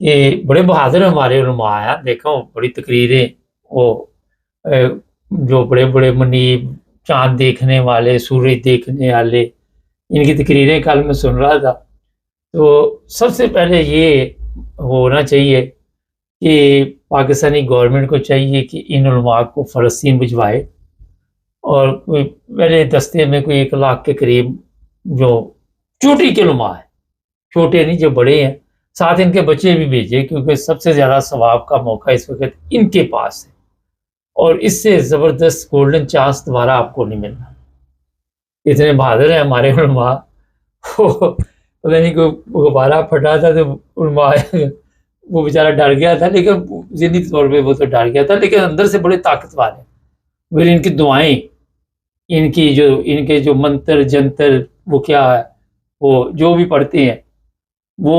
Speaker 1: کہ بڑے بہادر ہمارے علماء ہیں, دیکھو بڑی تقریریں, وہ جو بڑے بڑے منیب, چاند دیکھنے والے, سورج دیکھنے والے, ان کی تقریریں کل میں سن رہا تھا. تو سب سے پہلے یہ ہونا چاہیے کہ پاکستانی گورنمنٹ کو چاہیے کہ ان علماء کو فلسطین بھجوائے, اور میرے دستے میں کوئی 1 لاکھ کے قریب جو چوٹی کے علماء ہیں, چھوٹے نہیں جو بڑے ہیں, ساتھ ان کے بچے بھی بھیجے, کیونکہ سب سے زیادہ ثواب کا موقع اس وقت ان کے پاس ہے, اور اس سے زبردست گولڈن چانس دوبارہ آپ کو نہیں ملنا. اتنے بہادر ہیں ہمارے علماء, پتہ نہیں کوئی غبارہ پھٹا تھا تو علماء وہ بیچارہ ڈر گیا تھا, لیکن ذہنی طور پہ وہ تو ڈر گیا تھا, لیکن اندر سے بڑے طاقتور ہیں. پھر ان کی دعائیں, ان کے جو منتر جنتر, وہ کیا ہے, وہ جو بھی پڑھتے ہیں وہ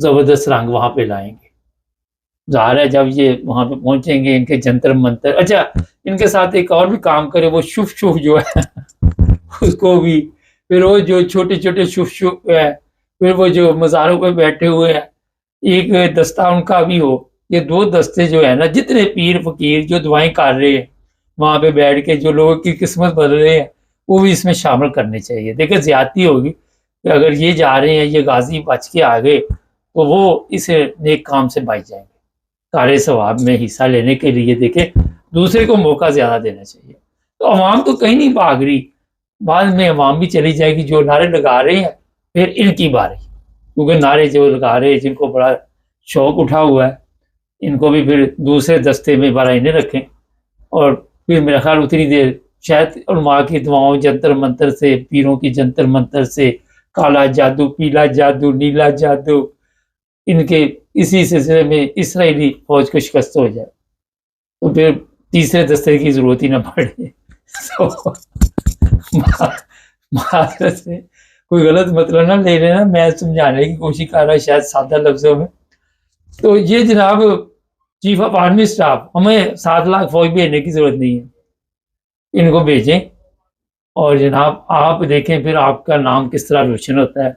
Speaker 1: زبردست رنگ وہاں پہ لائیں گے. ظاہر ہے جب یہ وہاں پہ پہنچیں گے ان کے جنتر منتر، اچھا ان کے ساتھ ایک اور بھی کام کرے وہ شف شف جو ہے اس کو بھی، پھر وہ جو چھوٹے چھوٹے شف شف ہے، پھر وہ جو مزاروں پہ بیٹھے ہوئے ہیں ایک دستہ ان کا بھی ہو. یہ دو دستے جو ہے نا، جتنے پیر فقیر جو دعائیں کر رہے ہیں وہاں پہ بیٹھ کے، جو لوگوں کی قسمت بدل رہے ہیں، وہ بھی اس میں شامل کرنے چاہیے. دیکھیں زیادتی ہوگی کہ اگر یہ جا رہے ہیں، یہ غازی بچ کے آگے، تو وہ اس نیک کام سے بچ جائیں گے. کار ثواب میں حصہ لینے کے لیے دیکھیں دوسرے کو موقع زیادہ دینا چاہیے. تو عوام تو کہیں نہیں بھاگ رہی، بعد میں عوام بھی چلی جائے گی. جو نعرے لگا رہے ہیں پھر ان کی باری، کیونکہ نعرے جو لگا رہے ہیں جن کو بڑا شوق اٹھا ہوا ہے، ان کو بھی پھر دوسرے دستے میں بڑا انہیں رکھیں. اور پھر میرا خیال اتنی دیر شاید علماء کی دعاؤں، جنتر منتر سے، پیروں کی جنتر منتر سے، کالا جادو، پیلا جادو، نیلا جادو، ان کے اسی سلسلے میں اسرائیلی فوج کو شکست ہو جائے تو پھر تیسرے دستے کی ضرورت ہی نہ پڑے. معذرت سے کوئی غلط مطلب نہ لے لینا، میں سمجھانے کی کوشش کر رہا شاید سادہ لفظوں میں. تو یہ جناب چیف آف آرمی اسٹاف، ہمیں 7 لاکھ فوج بھیجنے کی ضرورت نہیں ہے، ان کو بھیجیں اور جناب آپ دیکھیں پھر آپ کا نام کس طرح روشن ہوتا ہے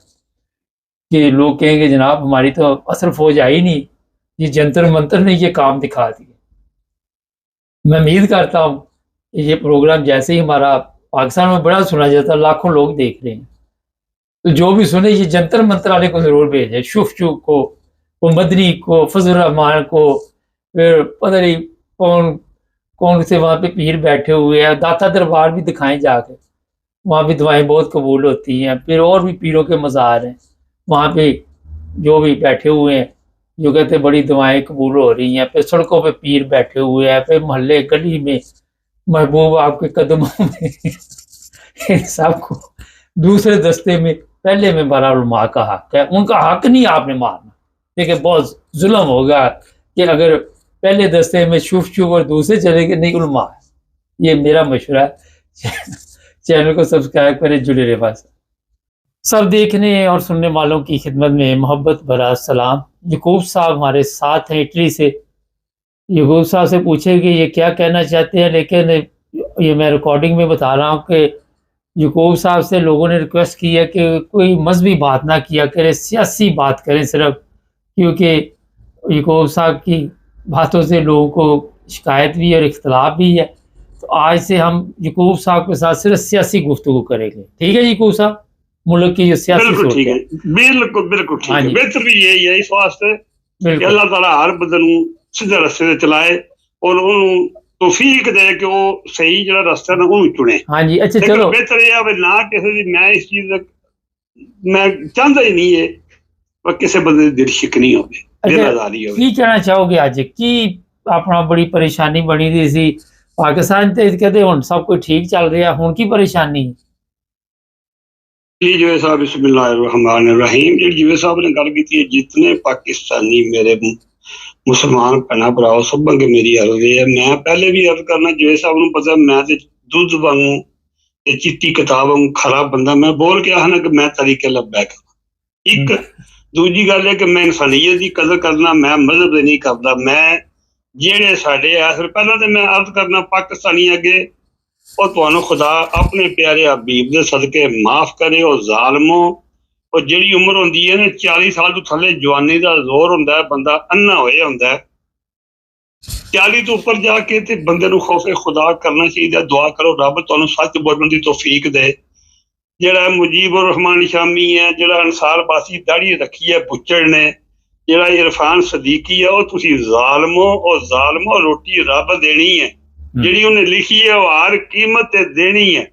Speaker 1: کہ لوگ کہیں گے جناب ہماری تو اصل فوج آئی نہیں، یہ جنتر منتر نے یہ کام دکھا دیا. میں امید کرتا ہوں کہ یہ پروگرام جیسے ہی ہمارا پاکستان میں بڑا سنا جاتا ہے، لاکھوں لوگ دیکھ رہے ہیں، تو جو بھی سنے یہ جنتر منتر والے کو ضرور بھیجیں، شف شف کو مدنی کو، فضل الرحمان کو، پھر پتہ نہیں کون سے وہاں پہ پیر بیٹھے ہوئے ہیں، داتا دربار بھی دکھائیں جا کے، وہاں بھی دعائیں بہت قبول ہوتی ہیں. پھر اور بھی پیروں کے مزار ہیں وہاں پہ جو بھی بیٹھے ہوئے ہیں جو کہتے ہیں بڑی دعائیں قبول ہو رہی ہیں. پھر سڑکوں پہ پیر بیٹھے ہوئے ہیں، پھر محلے گلی میں محبوب آپ کے قدموں میں ان سب کو دوسرے دستے میں پہلے میں بڑا علماء کا حق ہے، ان کا حق نہیں آپ نے مارنا. دیکھیں بہت ظلم ہوگا کہ اگر پہلے دستے میں شف شف اور دوسرے چلے گئے، نہیں علماء ہے. یہ میرا مشورہ ہے. چینل کو سبسکرائب کریں، جڑے رہے بس. سب دیکھنے اور سننے والوں کی خدمت میں محبت بھرا سلام. یعقوب صاحب ہمارے ساتھ ہیں اٹلی سے. یعقوب صاحب سے پوچھے کہ یہ کیا کہنا چاہتے ہیں، لیکن یہ میں ریکارڈنگ میں بتا رہا ہوں کہ یعقوب صاحب سے لوگوں نے ریکویسٹ کی ہے کہ کوئی مذہبی بات نہ کیا کرے، سیاسی بات کریں صرف، کیونکہ یعقوب صاحب کی باتوں سے لوگوں کو شکایت بھی ہے اور اختلاف بھی ہے. تو آج سے ہم یعقوب صاحب کے ساتھ صرف سیاسی گفتگو کریں گے. ٹھیک ہے یعقوب صاحب؟ ملک کی جو سیاسی
Speaker 4: بالکل ٹھیک ہے، بالکل ٹھیک ہے. بہتر بھی یہی ہے اس واسطے کہ اللہ تعالیٰ ہر بندے نوں سیدھے رستے تے چلائے اور انہوں توفیق دے کہ وہ صحیح جڑا رستہ نا انہوں چنے.
Speaker 1: ہاں جی اچھا چلو
Speaker 4: بہتر یہ ہے نہ کسی دی، میں اس چیز میں چاہتا ہی نہیں ہے کسی بندے دی دل شکنی ہو، دل آزادی ہو.
Speaker 1: کی کہنا چاہو گے اج کی اپنا بڑی پریشانی بنی دی سی پاکستان تے کہتے ہن سب کچھ ٹھیک چل رہا، ہن کی پریشانی؟
Speaker 4: جی جو صاحب بسم اللہ الرحمن الرحیم، جی صاحب نے گل کی ہے جتنے پاکستانی میرے مسلمان بھنا بھراؤ سب کے میری عرض ہے. میں پہلے بھی عرض کرنا جی صاحب نوں پتہ میں تے دودھ وانگوں تے چٹی کتاب وانگوں خراب بندہ، میں بول کے آنا کہ میں طریقے لبیک. ایک دوجی گل ہے کہ میں انسانیت کی قدر کرنا، میں مذہب نہیں کرتا. میں جہے ساڈے آخر پہلے تو میں عرض کرنا پاکستانی اگے اور تمہوں خدا اپنے پیارے حبیب دے صدقے معاف کرے. اور ظالموں اور جڑی عمر ہوندی ہے نا 40 سال تو تھلے جوانی دا زور ہوندا ہے، بندہ انا ہوئے ہوندا ہے. 40 تو اوپر جا کے تے بندے نو خوف خدا کرنا چاہیے. دعا کرو رب تمہوں سچ بولن دی توفیق دے. جڑا مجیب الرحمان شامی ہے، جڑا انصار باسی داڑھی رکھی ہے بچڑ نے، جڑا عرفان صدیقی ہے، وہ تسی ظالموں روٹی رب دینی ہے جڑی انہیں لکھی ہے، وہ ہر قیمت تے دینی ہے.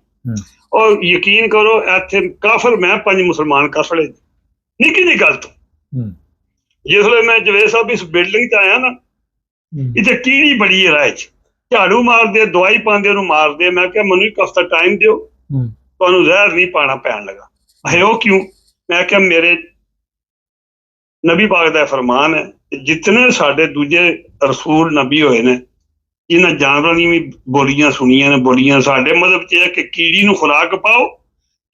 Speaker 4: اور یقین کرو ایتھے کافر میں 5 مسلمان کافر نکی جی گل تو جسے میں جوید صاحب اس بلڈنگ تے آیا نا، اتنے کیڑی بڑی ہے راہ جھاڑو مار دے، دوائی پاندے انہوں مار دے. میں کہا منو ایک ہفتہ ٹائم دیو، تمہیں زہر نہیں پانا پین لگا. ہے وہ کیوں؟ میں کہا میرے نبی پاک دا فرمان ہے جتنے ساڈے دوجے رسول نبی ہوئے نے جنہیں جانوروں نے بھی بولیاں سنیاں نے، بولیاں ساڈے مذہب چ ہے کہ کیڑی نو خوراک پاؤ،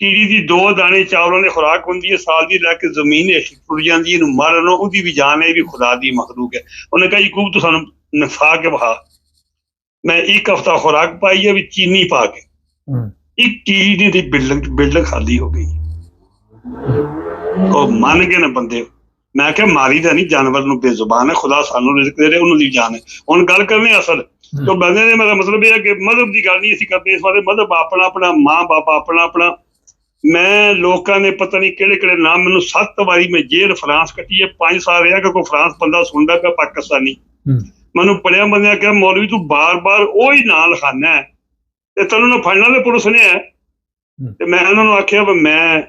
Speaker 4: ਚੀੜੀ ਦੀ 2 ਦਾਣੇ ਚਾਵਲਾਂ ਦੀ ਖੁਰਾਕ ਹੁੰਦੀ ਹੈ, ਸਾਲ ਦੀ ਲੈ ਕੇ ਜ਼ਮੀਨ ਹੇਠ ਟੁੱਟ ਜਾਂਦੀ ਹੈ, ਇਹਨੂੰ ਮਾਰਨ ਉਹਦੀ ਵੀ ਜਾਨ ਹੈ, ਇਹ ਵੀ ਖੁਦਾ ਦੀ ਮਖਲੂਕ ਹੈ। ਉਹਨੇ ਕਿਹਾ ਯਕੂਬ ਤੂੰ ਸਾਨੂੰ ਨਫਾ ਕੇ ਵਹਾ। ਮੈਂ 1 ਹਫ਼ਤਾ ਖੁਰਾਕ ਪਾਈ ਹੈ ਵੀ ਚੀਨੀ ਪਾ ਕੇ, ਇੱਕ ਚੀੜੀ ਦੀ ਬਿਲਡਿੰਗ ਖਾਲੀ ਹੋ ਗਈ। ਉਹ ਮੰਨ ਗਏ ਨਾ ਬੰਦੇ। ਮੈਂ ਕਿਹਾ ਮਾਰੀ ਦਾ ਨਹੀਂ, ਜਾਨਵਰ ਨੂੰ ਬੇਜ਼ੁਬਾਨ ਹੈ, ਖੁਦਾ ਸਾਨੂੰ ਰਿਜ਼ਕ ਦੇ ਰਿਹਾ, ਉਹਨਾਂ ਦੀ ਜਾਨ ਹੈ। ਹੁਣ ਗੱਲ ਕਰਨੀ ਅਸਲ ਤੋਂ ਬੰਦੇ ਨੇ, ਮੇਰਾ ਮਤਲਬ ਇਹ ਹੈ ਕਿ ਮਜ਼ਹਬ ਦੀ ਗੱਲ ਨਹੀਂ ਅਸੀਂ ਕਰਦੇ ਇਸ ਬਾਰੇ। ਮਜ਼ਹਬ ਆਪਣਾ ਆਪਣਾ, ਮਾਂ ਬਾਪ ਆਪਣਾ ਆਪਣਾ। ਮੈਂ ਲੋਕਾਂ ਨੇ ਪਤਾ ਨਹੀਂ ਕਿਹੜੇ ਕਿਹੜੇ ਨਾਮ, ਮੈਨੂੰ 7 ਵਾਰੀ ਮੈਂ ਜੇਲ੍ਹ ਫਰਾਂਸ ਕੱਟੀ ਹੈ, 5 ਸਾਲ ਰਿਹਾ ਕਿ ਕੋਈ ਫਰਾਂਸ ਬੰਦਾ ਸੁਣਦਾ ਪਿਆ ਪਾਕਿਸਤਾਨੀ। ਮੈਨੂੰ ਪੜਿਆ ਬੰਦਿਆਂ ਕਿਹਾ ਮੌਲਵੀ ਤੂੰ ਬਾਰ-ਬਾਰ ਉਹੀ ਨਾਂ ਲਿਖਾਨਾ ਤੇ ਤੈਨੂੰ ਨਾ ਫੜਨ ਵਾਲੇ ਪੁਲਿਸ ਨੇ ਹੈ। ਤੇ ਮੈਂ ਉਹਨਾਂ ਨੂੰ ਆਖਿਆ ਵੀ ਮੈਂ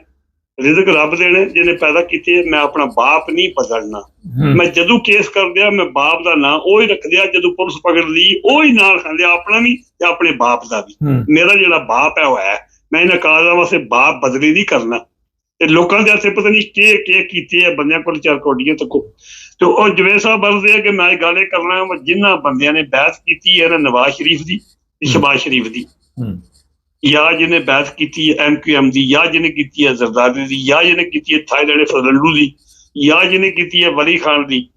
Speaker 4: ਰਿਜ਼ਕ ਰੱਬ ਦੇਣੇ ਜਿਹਨੇ ਪੈਦਾ ਕੀਤੇ, ਮੈਂ ਆਪਣਾ ਬਾਪ ਨਹੀਂ ਬਦਲਣਾ। ਮੈਂ ਜਦੋਂ ਕੇਸ ਕਰਦਿਆ ਮੈਂ ਬਾਪ ਦਾ ਨਾਂ ਉਹੀ ਰੱਖਦਿਆ, ਜਦੋਂ ਪੁਲਿਸ ਪਕੜ ਲਈ ਉਹੀ ਨਾਂ ਲਿਖਾਂਦਿਆ, ਆਪਣਾ ਵੀ ਤੇ ਆਪਣੇ ਬਾਪ ਦਾ ਵੀ। ਮੇਰਾ ਜਿਹੜਾ ਬਾਪ ਹੈ ਉਹ ਹੈ, ਮੈਂ ਇਹਨਾਂ ਕਾਰਜਾਂ ਵਾਸਤੇ ਬਾਪ ਬਦਲੀ ਨਹੀਂ ਕਰਨਾ। ਤੇ ਲੋਕਾਂ ਦੇ ਹੱਥੇ ਪਤਾ ਨਹੀਂ ਕੀ ਕੀਤੇ ਆ ਬੰਦਿਆਂ ਕੋਲ 4 ਕੋਡੀਆਂ ਤੱਕ। ਤੇ ਉਹ ਜਵੇਦ ਸਾਹਿਬ ਬਰਦੇ ਆ ਕਿ ਮੈਂ ਗੱਲ ਇਹ ਕਰਨਾ, ਜਿਨ੍ਹਾਂ ਬੰਦਿਆਂ ਨੇ ਬਹਿਸ ਕੀਤੀ ਹੈ ਨਾ ਨਵਾਜ਼ ਸ਼ਰੀਫ ਦੀ, ਸ਼ਹਬਾਜ਼ ਸ਼ਰੀਫ ਦੀ, ਜਾਂ ਜਿਹਨੇ ਬਹਿਸ ਕੀਤੀ ਹੈ MQM ਦੀ, ਜਾਂ ਜਿਹਨੇ ਕੀਤੀ ਹੈ ਜ਼ਰਦਾਰੀ ਦੀ, ਜਾਂ ਜਿਹਨੇ ਕੀਤੀ ਹੈ ਥਾਈਲੈਂਡ ਫਜ਼ਲੂ ਦੀ, ਜਾਂ ਜਿਹਨੇ ਕੀਤੀ ਹੈ ਵਲੀ ਖਾਨ ਦੀ,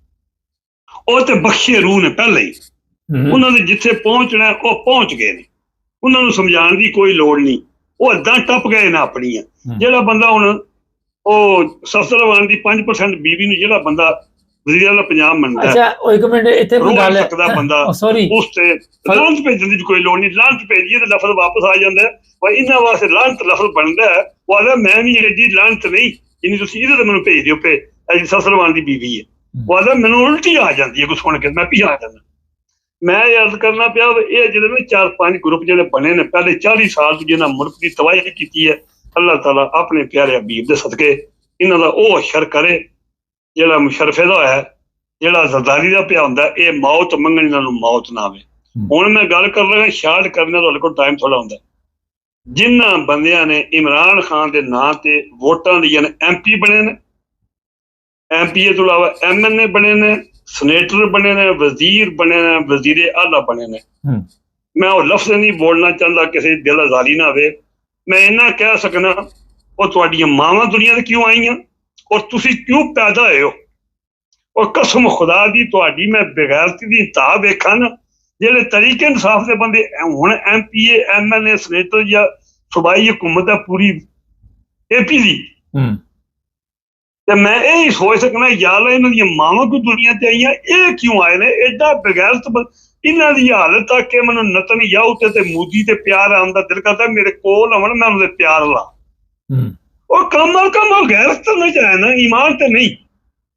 Speaker 4: ਉਹ ਤੇ ਬਖਸ਼ੇ ਰੂਹ ਨੇ ਪਹਿਲਾਂ ਹੀ। ਉਹਨਾਂ ਦੇ ਜਿੱਥੇ ਪਹੁੰਚਣਾ ਉਹ ਪਹੁੰਚ ਗਏ ਨੇ, ਉਹਨਾਂ ਨੂੰ ਸਮਝਾਉਣ ਦੀ ਕੋਈ ਲੋੜ ਨਹੀਂ, ਉਹ ਏਦਾਂ ਟੱਪ ਗਏ ਨੇ ਆਪਣੀਆਂ। ਜਿਹੜਾ ਬੰਦਾ ਹੁਣ ਉਹ ਸਸਤਰਵਾਨ ਦੀ 5% ਬੀਬੀ ਨੂੰ ਜਿਹੜਾ ਬੰਦਾ ਵਜ਼ੀਰ ਆਲਾ ਪੰਜਾਬ ਮੰਨਦਾ,
Speaker 1: ਅੱਛਾ ਉਹ ਇੱਕ ਮਿੰਟ ਇੱਥੇ ਗੱਲ ਹੈ
Speaker 4: ਬੰਦਾ ਉਸ ਤੇ ਲਾਂਤ ਭੇਜਣ ਦੀ ਕੋਈ ਲੋੜ ਨਹੀਂ। ਲਾਂਤ ਭੇਜੀਏ ਤੇ ਲਫ਼ਜ਼ ਵਾਪਸ ਆ ਜਾਂਦਾ, ਪਰ ਇਹਨਾਂ ਵਾਸਤੇ ਲਾਂਤ ਲਫ਼ਜ਼ ਬਣਦਾ ਹੈ। ਉਹ ਆਦਾ ਮੈਂ ਵੀ ਐਡੀ ਲਾਂਤ ਨਹੀਂ ਜਿੰਨੀ ਤੁਸੀਂ ਇਹਦੇ ਤੇ ਮੈਨੂੰ ਭੇਜ ਦਿਓ ਪੇ ਸਸਤਰਵਾਨ ਦੀ ਬੀਬੀ ਹੈ। ਉਹ ਆਦਾ ਮੈਨੂੰ ਉਲਟੀ ਆ ਜਾਂਦੀ ਹੈ ਕੁਛ ਸੁਣ ਕੇ, ਮੈਂ ਵੀ ਆ ਜਾਂਦਾ। ਮੈਂ ਯਾਦ ਕਰਨਾ ਪਿਆ ਇਹ ਜਿਹੜੇ ਨੇ 4-5 ਗਰੁੱਪ ਜਿਹੜੇ ਬਣੇ ਨੇ ਪਹਿਲੇ 40 ਸਾਲ ਤੋਂ, ਜਿਹਨਾਂ ਮੁਲਕ ਦੀ ਤਬਾਹੀ ਕੀਤੀ ਹੈ, ਅੱਲਾਹ ਤਾਲਾ ਆਪਣੇ ਪਿਆਰੇ ਹਬੀਬ ਦੇ ਸਦਕੇ ਇਹਨਾਂ ਦਾ ਉਹ ਅਸ਼ਰ ਕਰੇ ਜਿਹੜਾ ਮੁਸ਼ਰਫੇ ਦਾ ਹੋਇਆ, ਜਿਹੜਾ ਜ਼ਰਦਾਰੀ ਦਾ ਪਿਆ ਹੁੰਦਾ। ਇਹ ਮੌਤ ਮੰਗਣ ਇਹਨਾਂ ਨੂੰ ਮੌਤ ਨਾ ਆਵੇ। ਹੁਣ ਮੈਂ ਗੱਲ ਕਰ ਰਿਹਾ ਸ਼ਾਰਟ ਕਰਨਾ, ਤੁਹਾਡੇ ਕੋਲ ਟਾਈਮ ਥੋੜਾ ਹੁੰਦਾ। ਜਿਨ੍ਹਾਂ ਬੰਦਿਆਂ ਨੇ ਇਮਰਾਨ ਖਾਨ ਦੇ ਨਾਂ ਤੇ ਵੋਟਾਂ ਲਈਆਂ ਨੇ, MP ਬਣੇ ਨੇ, MPA ਤੋਂ ਇਲਾਵਾ MNA ਬਣੇ ਨੇ, ਸੈਨੇਟਰ ਬਣੇ ਨੇ, ਵਜ਼ੀਰ ਬਣੇ ਨੇ, ਵਜ਼ੀਰੇ ਆਲਾ ਬਣੇ ਨੇ। ਮੈਂ ਉਹ ਲਫ਼ਜ਼ ਨਹੀਂ ਬੋਲਣਾ ਚਾਹੁੰਦਾ, ਕਿਸੇ ਦੀ ਦਿਲ ਆਜ਼ਾਰੀ ਨਾ ਹੋਵੇ। ਮੈਂ ਇੰਨਾ ਕਹਿ ਸਕਣਾ, ਉਹ ਤੁਹਾਡੀਆਂ ਮਾਵਾਂ ਦੁਨੀਆ ਤੇ ਕਿਉਂ ਆਈਆਂ ਔਰ ਤੁਸੀਂ ਕਿਉਂ ਪੈਦਾ ਹੋਏ ਹੋ। ਔਰ ਕਸਮ ਖੁਦਾ ਦੀ ਤੁਹਾਡੀ ਮੈਂ ਬੇਗੈਰਤੀ ਦੀ ਇੰਤਹਾ ਵੇਖਾਂ ਨਾ, ਜਿਹੜੇ ਤਰੀਕੇ ਇਨਸਾਫ ਦੇ ਬੰਦੇ ਹੁਣ MPA MNA ਸੈਨੇਟਰ ਜਾਂ ਸੂਬਾਈ ਹਕੂਮਤ ਹੈ ਪੂਰੀ AP ਦੀ, ਤੇ ਮੈਂ ਇਹ ਹੀ ਸੋਚ ਸਕਣਾ ਯਾਰ ਇਹਨਾਂ ਦੀਆਂ ਮਾਵਾਂ ਕੋਈ ਦੁਨੀਆ ਤੇ ਆਈਆਂ, ਇਹ ਕਿਉਂ ਆਏ ਨੇ ਏਡਾ ਬੇਗੈਰਤ। ਇਹਨਾਂ ਦੀ ਹਾਲਤ ਆ ਕਿ ਮੈਨੂੰ ਨਤਨਯਾਹੂ ਤੇ ਮੋਦੀ ਤੇ ਪਿਆਰ ਆਉਣ ਦਾ ਦਿਲ ਕਰਦਾ, ਮੇਰੇ ਕੋਲ ਆਉਣ ਮੈਂ ਉਹਨਾਂ ਦੇ ਪਿਆਰ ਲਾ। ਉਹ ਕਮਾਲ ਗੈਰਤ ਤਾਂ ਨਹੀਂ ਹੈ ਨਾ, ਈਮਾਨ ਤੇ ਨਹੀਂ,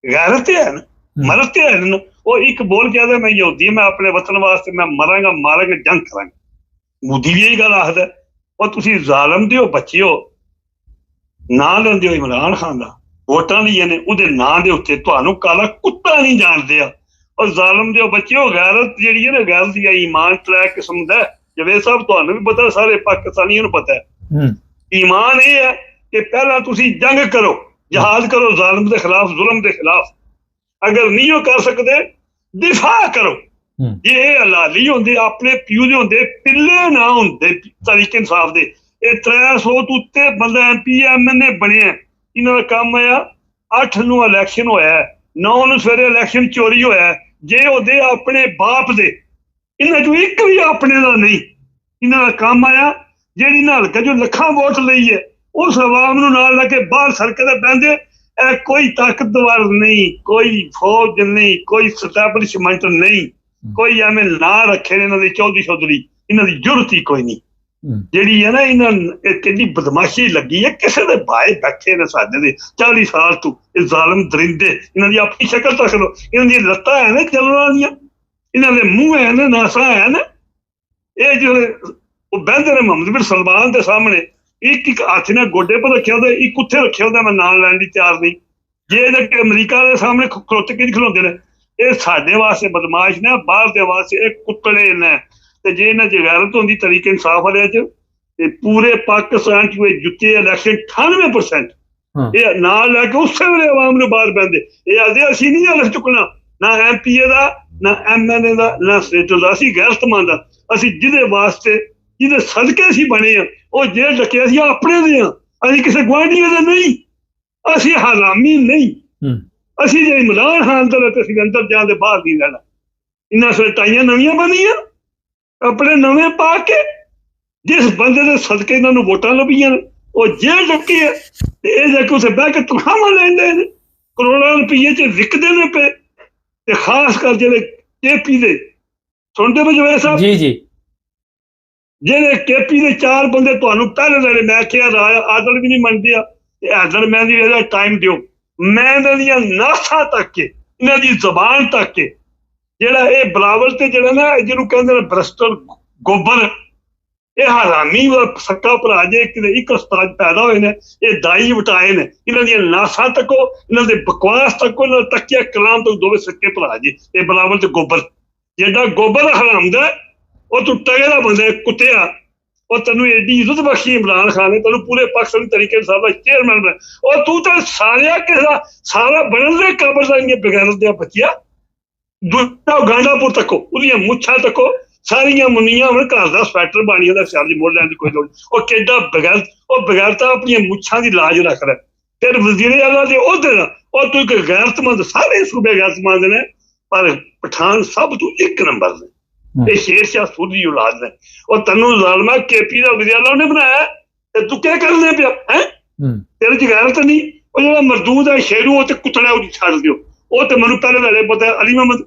Speaker 4: ਗੈਰਤ ਤੇ ਹੈ ਨਾ, ਮਰਦ ਤੇ ਹੈ ਨਾ। ਉਹ ਇੱਕ ਬੋਲ ਕੇ ਮੈਂ ਯਹੂਦੀ, ਮੈਂ ਆਪਣੇ ਵਤਨ ਵਾਸਤੇ ਮੈਂ ਮਰਾਂਗਾ ਮਾਰਾਂਗਾ ਜੰਗ ਕਰਾਂਗਾ। ਮੋਦੀ ਵੀ ਇਹੀ ਗੱਲ ਆਖਦਾ। ਉਹ ਤੁਸੀਂ ਜ਼ਾਲਮ ਦੇ ਹੋ ਬੱਚੇ ਹੋ, ਨਾਂ ਲੈਂਦੇ ਹੋ ਇਮਰਾਨ ਖਾਨ ਦਾ, ਵੋਟਾਂ ਲਈਆਂ ਨੇ ਉਹਦੇ ਨਾਂ ਦੇ ਉੱਤੇ, ਤੁਹਾਨੂੰ ਕਾਲਾ ਕੁੱਤਾ ਨਹੀਂ ਜਾਣਦੇ ਆ। ਔਰ ਜ਼ਾਲਮ ਦੇ ਬੱਚੇ ਹੋ। ਗੈਰਤ ਜਿਹੜੀ ਹੈ ਨਾ, ਗੈਰਤ ਦੀ ਈਮਾਨ 3 ਕਿਸਮ ਦਾ। ਜਵੇਦ ਸਾਹਿਬ ਤੁਹਾਨੂੰ ਵੀ ਪਤਾ, ਸਾਰੇ ਪਾਕਿਸਤਾਨੀਆਂ ਨੂੰ ਪਤਾ ਹੈ। ਈਮਾਨ ਇਹ ਹੈ ਕਿ ਪਹਿਲਾਂ ਤੁਸੀਂ ਜੰਗ ਕਰੋ, ਜਹਾਦ ਕਰੋ ਜ਼ਾਲਮ ਦੇ ਖਿਲਾਫ, ਜ਼ੁਲਮ ਦੇ ਖਿਲਾਫ। ਅਗਰ ਨਹੀਂ ਉਹ ਕਰ ਸਕਦੇ ਦਿਫਾ ਕਰੋ। ਜੇ ਇਹ ਹਲਾਲੀ ਹੁੰਦੇ, ਆਪਣੇ ਪਿਓ ਦੇ ਹੁੰਦੇ, ਪਿੱਲੇ ਨਾ ਹੁੰਦੇ ਤਰੀਕੇ ਇਨਸਾਫ ਦੇ। ਇਹ 300 ਤੋਂ ਉੱਤੇ ਬੰਦਾ MP MNA ਬਣਿਆ। ਇਹਨਾਂ ਦਾ ਕੰਮ ਆਇਆ 8 ਨੂੰ ਇਲੈਕਸ਼ਨ ਹੋਇਆ, 9 ਨੂੰ ਸਵੇਰੇ ਇਲੈਕਸ਼ਨ ਚੋਰੀ ਹੋਇਆ। ਜੇ ਉਹਦੇ ਆਪਣੇ ਬਾਪ ਦੇ, ਇਹਨਾਂ ਚੋਂ ਇੱਕ ਵੀ ਆਪਣੇ ਦਾ ਨਹੀਂ। ਇਹਨਾਂ ਦਾ ਕੰਮ ਆਇਆ ਜਿਹੜੀ ਨਾਲ ਹਲਕਾ ਜੋ ਲੱਖਾਂ ਵੋਟ ਲਈ ਹੈ, ਉਸ ਆਵਾਮ ਨੂੰ ਨਾਲ ਲੈ ਕੇ ਬਾਹਰ ਸੜਕ ਤੇ ਬਹਿੰਦੇ। ਇਹ ਕੋਈ ਤਾਕਤਵਰ ਨਹੀਂ, ਕੋਈ ਫੌਜ ਨਹੀਂ, ਕੋਈ ਸਟੈਬਲਿਸ਼ਮੈਂਟ ਨਹੀਂ, ਕੋਈ ਐਵੇਂ ਨਾਂ ਰੱਖੇ ਨੇ ਇਹਨਾਂ ਦੇ ਚੌਧਰੀ, ਇਹਨਾਂ ਦੀ ਜ਼ਰੂਰਤ ਹੀ ਕੋਈ ਨਹੀਂ। ਜਿਹੜੀ ਹੈ ਨਾ ਇਹਨਾਂ ਕਿੰਨੀ ਬਦਮਾਸ਼ੀ ਲੱਗੀ ਹੈ, ਕਿਸੇ ਦੇ ਭਾਏ ਬੈਠੇ ਨੇ ਸਾਡੇ ਦੇ 40 ਸਾਲ ਤੋਂ। ਇਹ ਜ਼ਾਲਮ ਦਰਿੰਦੇ, ਇਹਨਾਂ ਦੀ ਆਪਣੀ ਸ਼ਕਲ ਤੱਕ ਲੋ, ਇਹਨਾਂ ਦੀਆਂ ਲੱਤਾਂ ਹੈ ਨੇ ਚੱਲਣ ਵਾਲੀਆਂ, ਇਹਨਾਂ ਦੇ ਮੂੰਹ ਹੈ ਨੇ, ਨਾਸਾਂ ਹੈ ਨੇ। ਇਹ ਜਿਹੜੇ ਉਹ ਬਹਿੰਦੇ ਨੇ ਮੁਹੰਮਦ ਬਿਨ ਸਲਮਾਨ ਦੇ ਸਾਹਮਣੇ, ਇੱਕ ਹੱਥ ਨੇ ਗੋਡੇ ਪਰ ਰੱਖਿਆ ਉਹਦੇ, ਇੱਕ ਉੱਥੇ ਰੱਖਿਆ ਉਹਦਾ, ਮੈਂ ਨਾਲ ਲੈਣ ਦੀ ਤਿਆਰ ਨਹੀਂ। ਜੇ ਇਹਦੇ ਅਮਰੀਕਾ ਦੇ ਸਾਹਮਣੇ ਖਲੋਤੇ ਕਿ ਖਲੋਂਦੇ ਨੇ, ਇਹ ਸਾਡੇ ਵਾਸਤੇ ਬਦਮਾਸ਼ ਨੇ, ਬਾਹਰ ਦੇ ਵਾਸਤੇ ਇਹ ਕੁੱਤੜੇ ਨੇ। ਤੇ ਜੇ ਇਹਨਾਂ 'ਚ ਗੈਰਤ ਹੁੰਦੀ ਤਰੀਕੇ ਇਨਸਾਫ ਵਾਲਿਆਂ 'ਚ, ਤੇ ਪੂਰੇ ਪਾਕਿਸਤਾਨ 'ਚ ਇਹ ਜਿੱਤੇ ਇਲੈਕਸ਼ਨ 98% ਇਹ ਨਾਲ ਲੈ ਕੇ ਉਸੇ ਵੇਲੇ ਆਵਾਮ ਨੂੰ ਬਾਹਰ ਪੈਂਦੇ। ਇਹ ਆਖਦੇ ਅਸੀਂ ਨਹੀਂ ਹਲਫ ਚੁੱਕਣਾ, ਨਾ MPA ਦਾ, ਨਾ MNA ਦਾ, ਨਾ ਸੈਨੇਟਰ ਦਾ। ਅਸੀਂ ਗੈਰਤਮੰਦ ਆ, ਅਸੀਂ ਜਿਹਦੇ ਵਾਸਤੇ, ਜਿਹਦੇ ਸਦਕੇ ਅਸੀਂ ਬਣੇ ਆ, ਉਹ ਜੇਲ੍ਹ ਡੱਕੇ ਅਸੀਂ ਆਪਣੇ ਦੇ ਆ। ਅਸੀਂ ਕਿਸੇ ਗੁਆਂਢੀਆਂ ਦੇ ਨਹੀਂ, ਅਸੀਂ ਹਰਾਮੀ ਨਹੀਂ। ਅਸੀਂ ਜੇ ਇਮਰਾਨ ਖਾਨ ਅੰਦਰ ਤੇ ਅਸੀਂ ਅੰਦਰ ਜਾਣ ਦੇ ਬਾਹਰ ਨਹੀਂ ਰਹਿਣਾ। ਇਹਨਾਂ ਸਲਟਾਈਆਂ ਨਵੀਆਂ ਬਣੀਆਂ, ਆਪਣੇ ਨਵੇਂ ਪਾ ਕੇ ਜਿਸ ਬੰਦੇ ਦੇ ਸਦਕੇ ਇਹਨਾਂ ਨੂੰ ਵੋਟਾਂ ਲੱਭੀਆਂ ਨੇ ਉਹ ਜੇਲ੍ਹ ਚੁੱਕੀ ਹੈ, ਤੇ ਇਹ ਜਾ ਕੇ ਉੱਥੇ ਬਹਿ ਕੇ ਤਨਖਾਹਾਂ ਲੈਂਦੇ ਨੇ, ਕਰੋੜਾਂ ਰੁਪਈਏ 'ਚ ਵਿਕਦੇ ਨੇ ਪਏ। ਤੇ ਖਾਸ ਕਰ ਜਿਹੜੇ KP ਦੇ, ਸੁਣਦੇ ਹੋ ਜਵੇਦ ਸਾਹਿਬ
Speaker 1: ਜੀ ਜੀ,
Speaker 4: ਜਿਹੜੇ KP ਦੇ 4 ਬੰਦੇ ਤੁਹਾਨੂੰ ਪਹਿਲੇ ਜਿਹੜੇ ਮੈਂ ਕਿਹਾ ਆਦਲ ਵੀ ਨਹੀਂ ਮੰਨਦੇ ਆ, ਤੇ ਆਦਲ ਮੈਂ ਦੀ ਇਹਦਾ ਟਾਈਮ ਦਿਓ, ਮੈਂ ਇਹਨਾਂ ਦੀਆਂ ਨਾਸਾਂ ਤੱਕ ਕੇ, ਇਹਨਾਂ ਦੀ ਜ਼ਬਾਨ ਤੱਕ ਕੇ, ਜਿਹੜਾ ਇਹ ਬਲਾਵਲ ਤੇ ਜਿਹੜਾ ਨਾ ਜਿਹਨੂੰ ਕਹਿੰਦੇ ਨੇ ਬਰਸਟਰ ਗੋਬਰ, ਇਹ ਹਰਾਮੀ ਸੱਕਾ ਭਰਾ ਜੇ ਇੱਕ ਉਸਤਾਦ ਪੈਦਾ ਹੋਏ ਨੇ, ਇਹ ਦਾਈ ਵਟਾਏ ਨੇ, ਇਹਨਾਂ ਦੀਆਂ ਨਾਸਾਂ ਤੱਕੋ, ਇਹਨਾਂ ਦੇ ਬਕਵਾਸ ਤੱਕੋ, ਇਹਨਾਂ ਦਾ ਤੱਕਿਆ ਕਲਾਮ ਤੋਂ ਦੋਵੇਂ ਸੱਕੇ ਭਰਾ ਜੇ ਇਹ ਬਲਾਵਲ ਤੇ ਗੋਬਰ। ਜਿਹੜਾ ਗੋਬਰ ਹਰਾਮਦਾ ਉਹ ਤੂੰ ਟਗੇ ਦਾ ਬੰਦਾ ਕੁੱਤਿਆ, ਉਹ ਤੈਨੂੰ ਐਡੀ ਇੱਜ਼ਤ ਬਖਸ਼ੀ ਇਮਰਾਨ ਖਾਨ ਨੇ, ਤੈਨੂੰ ਪੂਰੇ ਪਾਕਿਸਤਾਨੀ ਤਰੀਕੇ ਸਾਹਿਬ ਦਾ ਚੇਅਰਮੈਨ ਬਣਾਇਆ, ਉਹ ਤੂੰ ਤਾਂ ਸਾਰਿਆ ਕਿਸੇ ਦਾ ਸਾਰਾ ਬਣਨ ਦੇ ਕਾਬਲ ਦਾ ਬਗੈਰ ਦੇ ਬੱਚਿਆ। ਦੂਜਾ ਗਾਂਡਾਪੁਰ ਤੱਕੋ, ਉਹਦੀਆਂ ਮੁੱਛਾਂ ਤੱਕੋ ਸਾਰੀਆਂ ਮੁੰਨੀਆਂ ਹੁਣ ਘਰ ਦਾ ਸਵੈਟਰ ਬਾਣੀ ਉਹਦਾ ਸਿਰ ਦੀ ਮੋੜ ਲੈਣ ਦੀ ਕੋਈ ਲੋੜ। ਉਹ ਕਿੱਡਾ ਬਗੈਰ, ਉਹ ਬਗੈਰ ਤਾਂ ਆਪਣੀਆਂ ਮੁੱਛਾਂ ਦੀ ਲਾਜ ਰੱਖ ਰਿਹਾ। ਫਿਰ ਵਜ਼ੀਰ ਆਲਾ ਦੇ ਉਹਦੇ ਦਾ ਉਹ ਤੂੰ ਇੱਕ ਗੈਰਤਮੰਦ, ਸਾਰੇ ਸੂਬੇ ਗੈਰਤਮੰਦ ਨੇ, ਪਰ ਪਠਾਨ ਸਭ ਤੋਂ ਇੱਕ ਨੰਬਰ ਨੇ। ਇਹ ਸ਼ੇਰ ਸ਼ਾਹ ਸੂਰੀ ਦੀ ਔਲਾਦ ਨੇ। ਉਹ ਤੈਨੂੰ ਜ਼ਾਲਮਾ KP ਦਾ ਵਜ਼ੀਰ ਆਲਾ ਉਹਨੇ ਬਣਾਇਆ, ਤੇ ਤੂੰ ਕੀ ਕਰਨੇ ਪਿਆ ਹੈ? ਤੇਰੇ ਚ ਗੈਰਤ ਨਹੀਂ? ਉਹ ਜਿਹੜਾ ਮਰਦੂਦ ਹੈ ਸ਼ੇਰੂ, ਉਹ ਤੇ ਕੁੱਤੜਾ ਉਹਦੀ ਛੱਡ ਦਿਓ। ਉਹ ਤੇ ਮੈਨੂੰ ਪਹਿਲੇ ਵਾਲੇ ਪਤਾ ਅਲੀ ਮੁਹੰਮਦ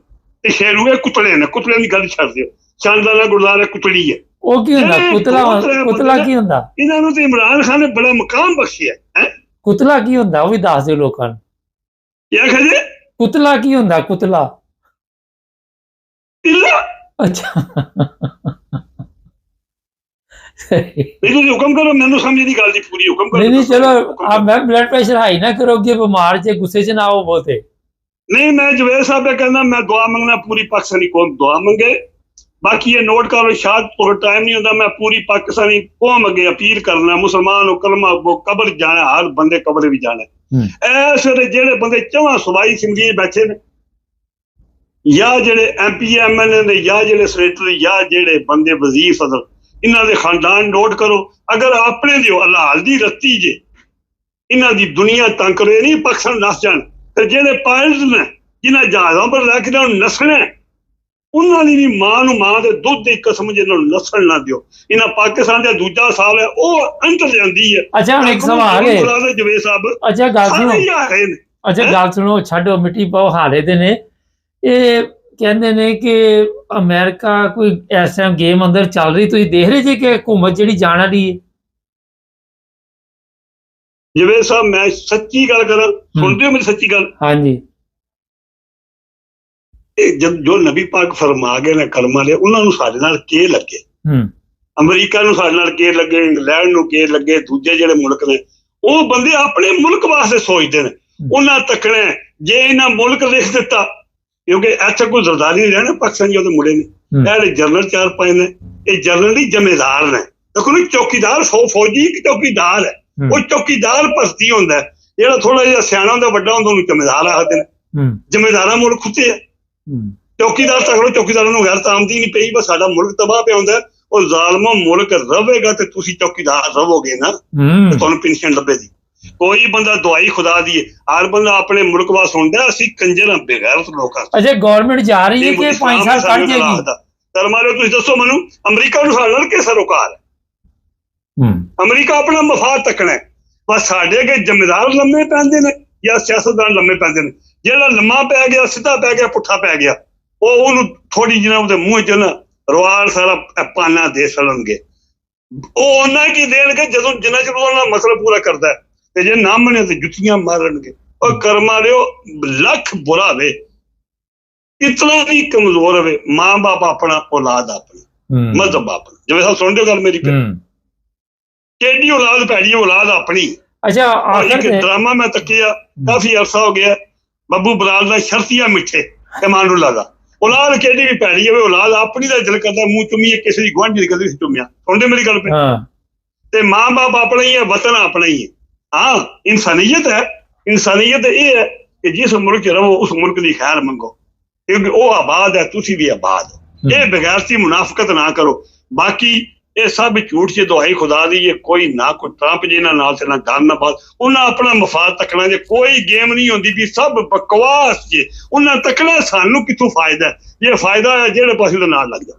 Speaker 4: ਤੇ ਸ਼ੇਰੂ ਇਹ ਕੁੱਤੜੇ ਨੇ, ਕੁੱਤੜਿਆਂ ਦੀ ਗੱਲ ਛੱਡ ਦਿਓ। ਚਾਂਦਾਨਾ ਗੁਰਦਾਰਾ ਕੁੱਤੜੀ ਹੈ।
Speaker 1: ਉਹ ਕੀ ਹੁੰਦਾ? ਕੁੱਤਲਾ ਕੀ ਹੁੰਦਾ?
Speaker 4: ਇਹਨਾਂ ਨੂੰ ਤੇ ਇਮਰਾਨ ਖਾਨ ਨੇ ਬੜਾ ਮਕਾਮ ਬਖਸ਼ਿਆ ਹੈ।
Speaker 1: ਕੁੱਤਲਾ ਕੀ ਹੁੰਦਾ ਉਹ ਵੀ ਦੱਸ ਦਿਓ ਲੋਕਾਂ ਨੂੰ।
Speaker 4: ਕੀ ਆਖਿਆ ਜੀ?
Speaker 1: ਕੁੱਤਲਾ ਕੀ ਹੁੰਦਾ? ਕੁੱਤਲਾ ਅੱਛਾ,
Speaker 4: ਤੁਸੀਂ ਹੁਕਮ ਕਰੋ, ਮੈਨੂੰ ਸਮਝ ਦੀ ਗੱਲ ਦੀ ਪੂਰੀ ਹੁਕਮ ਕਰੋ।
Speaker 1: ਨਹੀਂ ਚਲੋ, ਮੈਂ ਬਲੱਡ ਪ੍ਰੈਸ਼ਰ ਹਾਈ ਨਾ ਕਰੋ, ਅੱਗੇ ਬਿਮਾਰ ਜੇ ਗੁੱਸੇ 'ਚ ਨਾ ਆਓ ਬਹੁਤੇ।
Speaker 4: ਨਹੀਂ, ਮੈਂ ਜਵੇਦ ਸਾਹਿਬ ਇਹ ਕਹਿੰਦਾ, ਮੈਂ ਦੁਆ ਮੰਗਣਾ ਪੂਰੀ ਪਾਕਿਸਤਾਨੀ ਕੌਮ ਦੁਆ ਮੰਗੇ। ਬਾਕੀ ਇਹ ਨੋਟ ਕਰ ਲਓ, ਸ਼ਾਇਦ ਕੋਈ ਟਾਈਮ ਨਹੀਂ ਹੁੰਦਾ, ਮੈਂ ਪੂਰੀ ਪਾਕਿਸਤਾਨੀ ਕੌਮ ਅੱਗੇ ਅਪੀਲ ਕਰਨਾ, ਮੁਸਲਮਾਨ ਹੋ ਕਲਮਾ ਕਬਰ ਜਾਣਾ, ਹਰ ਬੰਦੇ ਕਬਰ ਵੀ ਜਾਣਾ। ਇਸ ਵੇਲੇ ਜਿਹੜੇ ਬੰਦੇ ਚਵਾਂ ਸਵਾਈ ਸਿੰਗੀ ਬੈਠੇ ਨੇ, ਜਾਂ ਜਿਹੜੇ MP MLA ਨੇ, ਜਾਂ ਜਿਹੜੇ ਸੈਨੇਟਰ, ਜਾਂ ਜਿਹੜੇ ਬੰਦੇ ਵਜ਼ੀਰ ਸਦਰ, ਇਹਨਾਂ ਦੇ ਖਾਨਦਾਨ ਨੋਟ ਕਰੋ। ਅਗਰ ਆਪਣੇ ਦਿਓ ਹਲਾਲ ਦੀ ਰੱਤੀ ਜੇ ਇਹਨਾਂ ਦੀ ਦੁਨੀਆ ਤੰਗ ਕਰੇ ਨਹੀਂ, ਪਾਕਿਸਤਾਨ ਨਸ ਜਾਣ। ਤੇ ਜਿਹੜੇ ਪਾਇਲਟ ਨੇ ਜਿਨ੍ਹਾਂ ਜਹਾਜ਼ਾਂ ਪਰ ਲੈ ਕੇ ਇਹਨਾਂ ਨੂੰ ਨਸਣਾ, ਉਹਨਾਂ ਦੀ ਵੀ ਮਾਂ ਨੂੰ ਮਾਂ ਦੇ ਦੁੱਧ ਦੀ ਕਸਮ ਜਿਹਨਾਂ ਨੂੰ ਨਸਲ ਨਾ ਦਿਓ। ਇਹਨਾਂ ਪਾਕਿਸਤਾਨ ਦਾ ਦੂਜਾ ਸਾਲ ਹੈ, ਉਹ ਅੰਤਰ ਜਾਂਦੀ ਹੈ।
Speaker 1: ਅੱਛਾ, ਹੁਣ ਇੱਕ ਸਵਾਲ ਹੈ
Speaker 4: ਜਵੇਦ ਸਾਹਿਬ।
Speaker 1: ਅੱਛਾ ਗੱਲ ਸੁਣੋ, ਅੱਛਾ ਗੱਲ ਸੁਣੋ, ਛੱਡੋ ਮਿੱਟੀ ਪਾਓ, ਹਾਰੇ ਦੇ ਨੇ। ਇਹ ਕਹਿੰਦੇ ਨੇ ਕਿ ਅਮਰੀਕਾ ਕੋਈ ਇਸ ਟਾਈਮ ਗੇਮ ਅੰਦਰ ਚੱਲ ਰਹੀ, ਤੁਸੀਂ ਦੇਖ ਰਹੇ ਜੀ ਕਿ ਹਕੂਮਤ ਜਿਹੜੀ ਜਾਣ ਵਾਲੀ ਹੈ?
Speaker 4: ਜਵੇਦ ਸਾਹਿਬ ਮੈਂ ਸੱਚੀ ਗੱਲ ਕਰਾਂ, ਸੁਣਦੇ ਹੋ ਮੇਰੀ ਸੱਚੀ ਗੱਲ?
Speaker 1: ਹਾਂਜੀ।
Speaker 4: ਇਹ ਜੋ ਨਬੀ ਪਾਕ ਫਰਮਾ ਗਏ ਨੇ ਕਲਮਾ ਲਿਆ, ਉਹਨਾਂ ਨੂੰ ਸਾਡੇ ਨਾਲ ਕੇ ਲੱਗੇ। ਅਮਰੀਕਾ ਨੂੰ ਸਾਡੇ ਨਾਲ ਕੇ ਲੱਗੇ, ਇੰਗਲੈਂਡ ਨੂੰ ਕੇ ਲੱਗੇ, ਦੂਜੇ ਜਿਹੜੇ ਮੁਲਕ ਨੇ ਉਹ ਬੰਦੇ ਆਪਣੇ ਮੁਲਕ ਵਾਸਤੇ ਸੋਚਦੇ ਨੇ। ਉਹਨਾਂ ਤੱਕਣਾ ਜੇ ਇਹਨਾਂ ਮੁਲਕ ਲਿਖ ਦਿੱਤਾ, ਕਿਉਂਕਿ ਇੱਥੇ ਕੋਈ ਜ਼ਰਦਾਰੀ ਨਹੀਂ ਰਹਿਣਾ, ਪਾਕਿਸਤਾਨੀ ਉਹਦੇ ਮੁੰਡੇ ਨੇ, ਇਹ ਜਨਰਲ 4-5 ਨੇ, ਇਹ ਜਨਰਲ ਦੀ ਜ਼ਿੰਮੇਦਾਰ ਨੇ। ਦੇਖੋ ਚੌਕੀਦਾਰ, ਫੌਜੀ ਇੱਕ ਚੌਕੀਦਾਰ ਹੈ, ਉਹ ਚੌਕੀਦਾਰ ਭਰਤੀ ਹੁੰਦਾ, ਜਿਹੜਾ ਥੋੜਾ ਜਿਹਾ ਸਿਆਣਾ ਹੁੰਦਾ, ਵੱਡਾ ਹੁੰਦਾ, ਉਹਨੂੰ ਜ਼ਿੰਮੇਦਾਰ ਆਖਦੇ ਨੇ। ਜ਼ਿੰਮੇਦਾਰਾਂ ਮੁਲਕ ਖੁੱਤੇ ਆ, ਚੌਕੀਦਾਰ ਤੱਕ ਚੌਕੀਦਾਰਾਂ ਨੂੰ ਗੈਰ ਆਮਦੀ ਨਹੀਂ ਪਈ, ਬਸ ਸਾਡਾ ਮੁਲਕ ਤਬਾਹ ਪਿਆ ਹੁੰਦਾ। ਉਹ ਜ਼ਾਲਮਾ ਮੁਲਕ ਰਵੇਗਾ ਤੇ ਤੁਸੀਂ ਚੌਕੀਦਾਰ ਰਵੋਗੇ ਨਾ, ਤੇ ਤੁਹਾਨੂੰ ਪੈਨਸ਼ਨ ਲੱਭੇਗੀ। ਕੋਈ ਬੰਦਾ ਦਵਾਈ ਖੁਦਾ ਦੀ ਹੈ, ਹਰ ਬੰਦਾ ਆਪਣੇ ਮੁਲਕ ਵਾਸ ਹੁੰਦਾ। ਅਸੀਂ ਕੰਜਰਾਂ ਬੇਗੈਰਤ ਲੋਕਾਂ।
Speaker 1: ਅੱਛਾ, ਗਵਰਨਮੈਂਟ ਜਾ ਰਹੀ ਹੈ ਕਿ 5 ਸਾਲ ਕੱਢ ਜਾਏਗੀ?
Speaker 4: ਧਰਮਾਲਿਓ ਤੁਸੀਂ ਦੱਸੋ ਮੈਨੂੰ, ਅਮਰੀਕਾ ਨੂੰ ਸਾਡੇ ਨਾਲ ਕਿਸ ਸਰੋਕਾਰ ਹੈ? ਅਮਰੀਕਾ ਆਪਣਾ ਮਫਾਦ ਤੱਕਣਾ, ਬਸ ਸਾਡੇ ਅੱਗੇ ਜ਼ਿੰਮੇਦਾਰ ਲੰਮੇ ਪੈਂਦੇ ਨੇ ਜਾਂ ਸਿਆਸਤਦਾਨ ਲੰਮੇ ਪੈਂਦੇ ਨੇ। ਜਿਹੜਾ ਲੰਮਾ ਪੈ ਗਿਆ, ਸਿੱਧਾ ਪੈ ਗਿਆ, ਪੁੱਠਾ ਪੈ ਗਿਆ, ਉਹਨੂੰ ਥੋੜੀ ਜਿਹੀ ਉਹਦੇ ਮੂੰਹ 'ਚ ਨਾ ਰਵਾਲ ਸਾਰਾ ਪਾਨਾ ਦੇ ਸੜਨਗੇ। ਉਹ ਉਹਨਾਂ ਕੀ ਦੇਣਗੇ ਜਦੋਂ ਜਿੰਨਾ ਚਿਰ ਉਹਨਾਂ ਮਸਲਾ ਪੂਰਾ ਕਰਦਾ, ਤੇ ਜੇ ਨਾ ਮੰਨੇ ਤੇ ਜੁੱਤੀਆਂ ਮਾਰਨਗੇ। ਉਹ ਕਰਮਾ ਲਿਓ ਲੱਖ ਬੁਰਾ ਵੇ, ਇਤਨਾ ਵੀ ਕਮਜ਼ੋਰ ਹੋਵੇ, ਮਾਂ ਬਾਪ ਆਪਣਾ, ਔਲਾਦ ਆਪਣੀ, ਮਜ਼ਹਬ ਆਪਣਾ। ਜਿਵੇਂ ਸਭ ਸੁਣਦੇ ਹੋ ਗੱਲ ਮੇਰੀ, ਕਿਹੜੀ ਔਲਾਦ ਭੈੜੀ, ਔਲਾਦ ਆਪਣੀ।
Speaker 1: ਅੱਛਾ,
Speaker 4: ਇੱਕ ਡਰਾਮਾ ਮੈਂ ਤੱਕਿਆ ਕਾਫੀ ਅਰਸਾ ਹੋ ਗਿਆ, ਬੱਬੂ ਬਰਾਲ ਦਾ ਸ਼ਰਤੀਆ ਮਿੱਠੇ ਕਮਾਂਡੂਲਾ ਦਾ। ਔਲਾਦ ਕਿਹੜੀ ਵੀ ਭੈੜੀ ਹੋਵੇ, ਔਲਾਦ ਆਪਣੀ ਦਾ ਦਿਲ ਕਰਦਾ ਮੂੰਹ ਚੁੰਮੀਏ, ਕਿਸੇ ਦੀ ਗੁਆਂਢੀ ਦੀ ਕਦੇ ਚੁੰਮਿਆ। ਸੁਣਦੇ ਮੇਰੀ ਗੱਲ ਪੇ? ਤੇ ਮਾਂ ਬਾਪ ਆਪਣਾ ਹੀ ਹੈ, ਵਤਨ ਆਪਣਾ ਹੀ ਹੈ। ਹਾਂ, ਇਨਸਾਨੀਅਤ ਹੈ। ਇਨਸਾਨੀਅਤ ਇਹ ਹੈ ਕਿ ਜਿਸ ਮੁਲਕ 'ਚ ਰਹੋ ਉਸ ਮੁਲਕ ਦੀ ਖੈਰ ਮੰਗੋ, ਕਿਉਂਕਿ ਉਹ ਆਬਾਦ ਹੈ, ਤੁਸੀਂ ਵੀ ਆਬਾਦ ਹੋ। ਇਹ ਬਗੈਰਤੀ ਮੁਨਾਫਕਤ ਨਾ ਕਰੋ। ਬਾਕੀ ਇਹ ਸਭ ਝੂਠ ਚ ਦੁਹਾਈ ਖੁਦਾ ਦੀ, ਇਹ ਕੋਈ ਨਾ ਕੋਈ ਟਰੰਪ ਜਿਹਨਾਂ ਨਾਲ ਤੇ ਨਾ ਗੱਲ ਨਾ ਬਾਤ, ਉਹਨਾਂ ਆਪਣਾ ਮਫਾਦ ਤੱਕਣਾ ਜੇ, ਕੋਈ ਗੇਮ ਨਹੀਂ ਹੁੰਦੀ ਵੀ, ਸਭ ਬਕਵਾਸ ਜੇ, ਉਹਨਾਂ ਤੱਕਣਾ ਸਾਨੂੰ ਕਿੱਥੋਂ ਫਾਇਦਾ, ਜੇ ਫਾਇਦਾ ਹੈ ਜਿਹੜੇ ਪਾਸੇ ਤੋਂ ਨਾਲ ਲੱਗ ਜਾ।